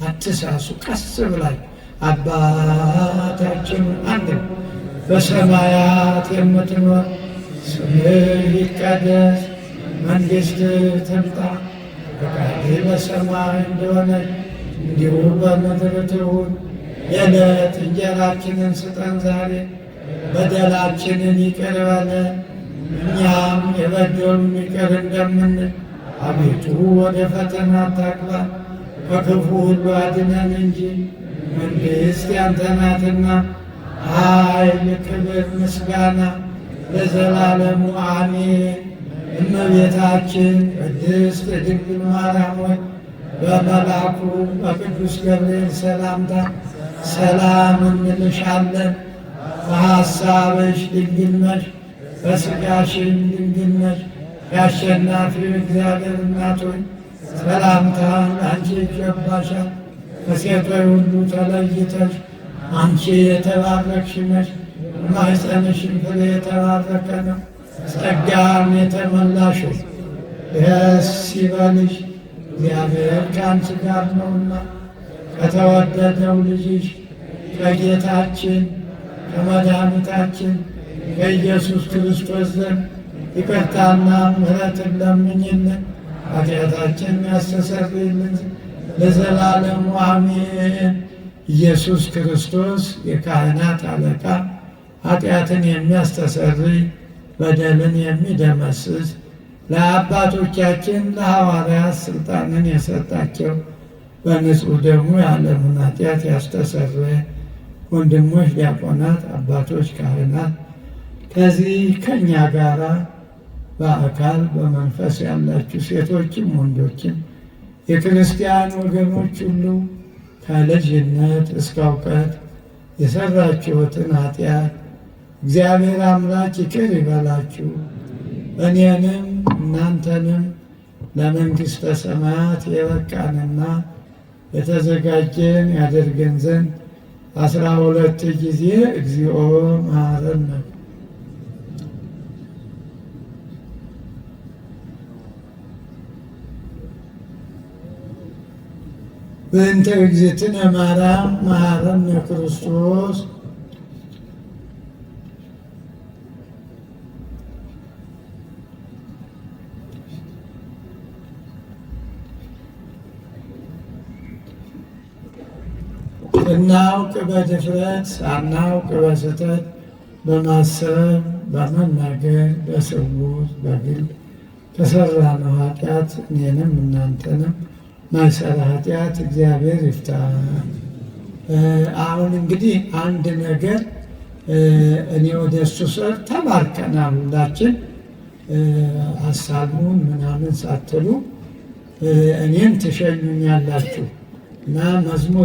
አትሳሱ፣ ቀስ ብላችሁ አባታችን አንድ በሰማያት የምትኖር ስምህ ይቀደስ፣ መንግሥትህ ትምጣ፣ ፈቃድህ በሰማይ እንደሆነች እንዲሁ በምድር ትሁን። የዕለት እንጀራችንን ስጠን ዛሬ፣ በደላችንን ይቅር በለን እኛም የበደሉንን ይቅር እንደምንል፣ አቤቱ ወደ ፈተና አታግባን ከክፉ ሁሉ አድነን እንጂ መንግሥት ያንተ ናትና ኃይል፣ ክብር፣ ምስጋና ለዘላለሙ አሜን። እመቤታችን ቅድስት ድንግል ማርያም ሆይ በመልአኩ በቅዱስ ገብርኤል ሰላምታ ሰላም እንልሻለን። በሐሳብሽ ድንግል ነሽ፣ በሥጋሽም ድንግል ነሽ። የአሸናፊው እግዚአብሔር እናት ሆይ ሰላምታ አንቺ ይገባሻል። ከሴቶች ሁሉ ተለይተሽ አንቺ የተባረክሽ ነሽ፣ ማኅፀንሽም ፍሬ የተባረከ ነው። ጸጋን የተመላሽ ሆይ ደስ ይበልሽ እግዚአብሔር ከአንቺ ጋር ነውና ከተወደደው ልጅሽ ከጌታችን ከመድኃኒታችን ከኢየሱስ ክርስቶስ ዘንድ ይቅርታና ምሕረትን ለምኝልን ኃጢአታችን ያስተሰርይልን ለዘላለሙ አሜን። ኢየሱስ ክርስቶስ የካህናት አለቃ ኃጢአትን የሚያስተሰርይ በደልን የሚደመስስ ለአባቶቻችን ለሐዋርያት ሥልጣንን የሰጣቸው በንጹሕ ደሙ የዓለምን ኃጢአት ያስተሰረየ ወንድሞች ዲያቆናት፣ አባቶች ካህናት፣ ከዚህ ከእኛ ጋር በአካል በመንፈስ ያላችሁ ሴቶችም ወንዶችም የክርስቲያን ወገኖች ሁሉ ከልጅነት እስከ እውቀት የሠራችሁትን ኃጢአት እግዚአብሔር አምላክ ይቅር ይበላችሁ፣ እኔንም እናንተንም ለመንግሥተ ሰማያት የበቃንና የተዘጋጀን ያደርገን ዘንድ 12 ጊዜ እግዚኦ መሐረነ በእንተ እግዝእትነ ማርያም መሐረነ ክርስቶስ እናውቅ በድፍረት ሳናውቅ በስህተት በማሰብ በመናገር በስውር በግል ከሠራነው ኃጢአት እኔንም እናንተንም ማይሰራ ኃጢአት እግዚአብሔር ይፍታ። አሁን እንግዲህ አንድ ነገር እኔ ወደ እሱ ስር ተባርከናል። ሁላችን ሀሳቡን ምናምን ሳትሉ እኔን ትሸኙኛላችሁ እና መዝሙር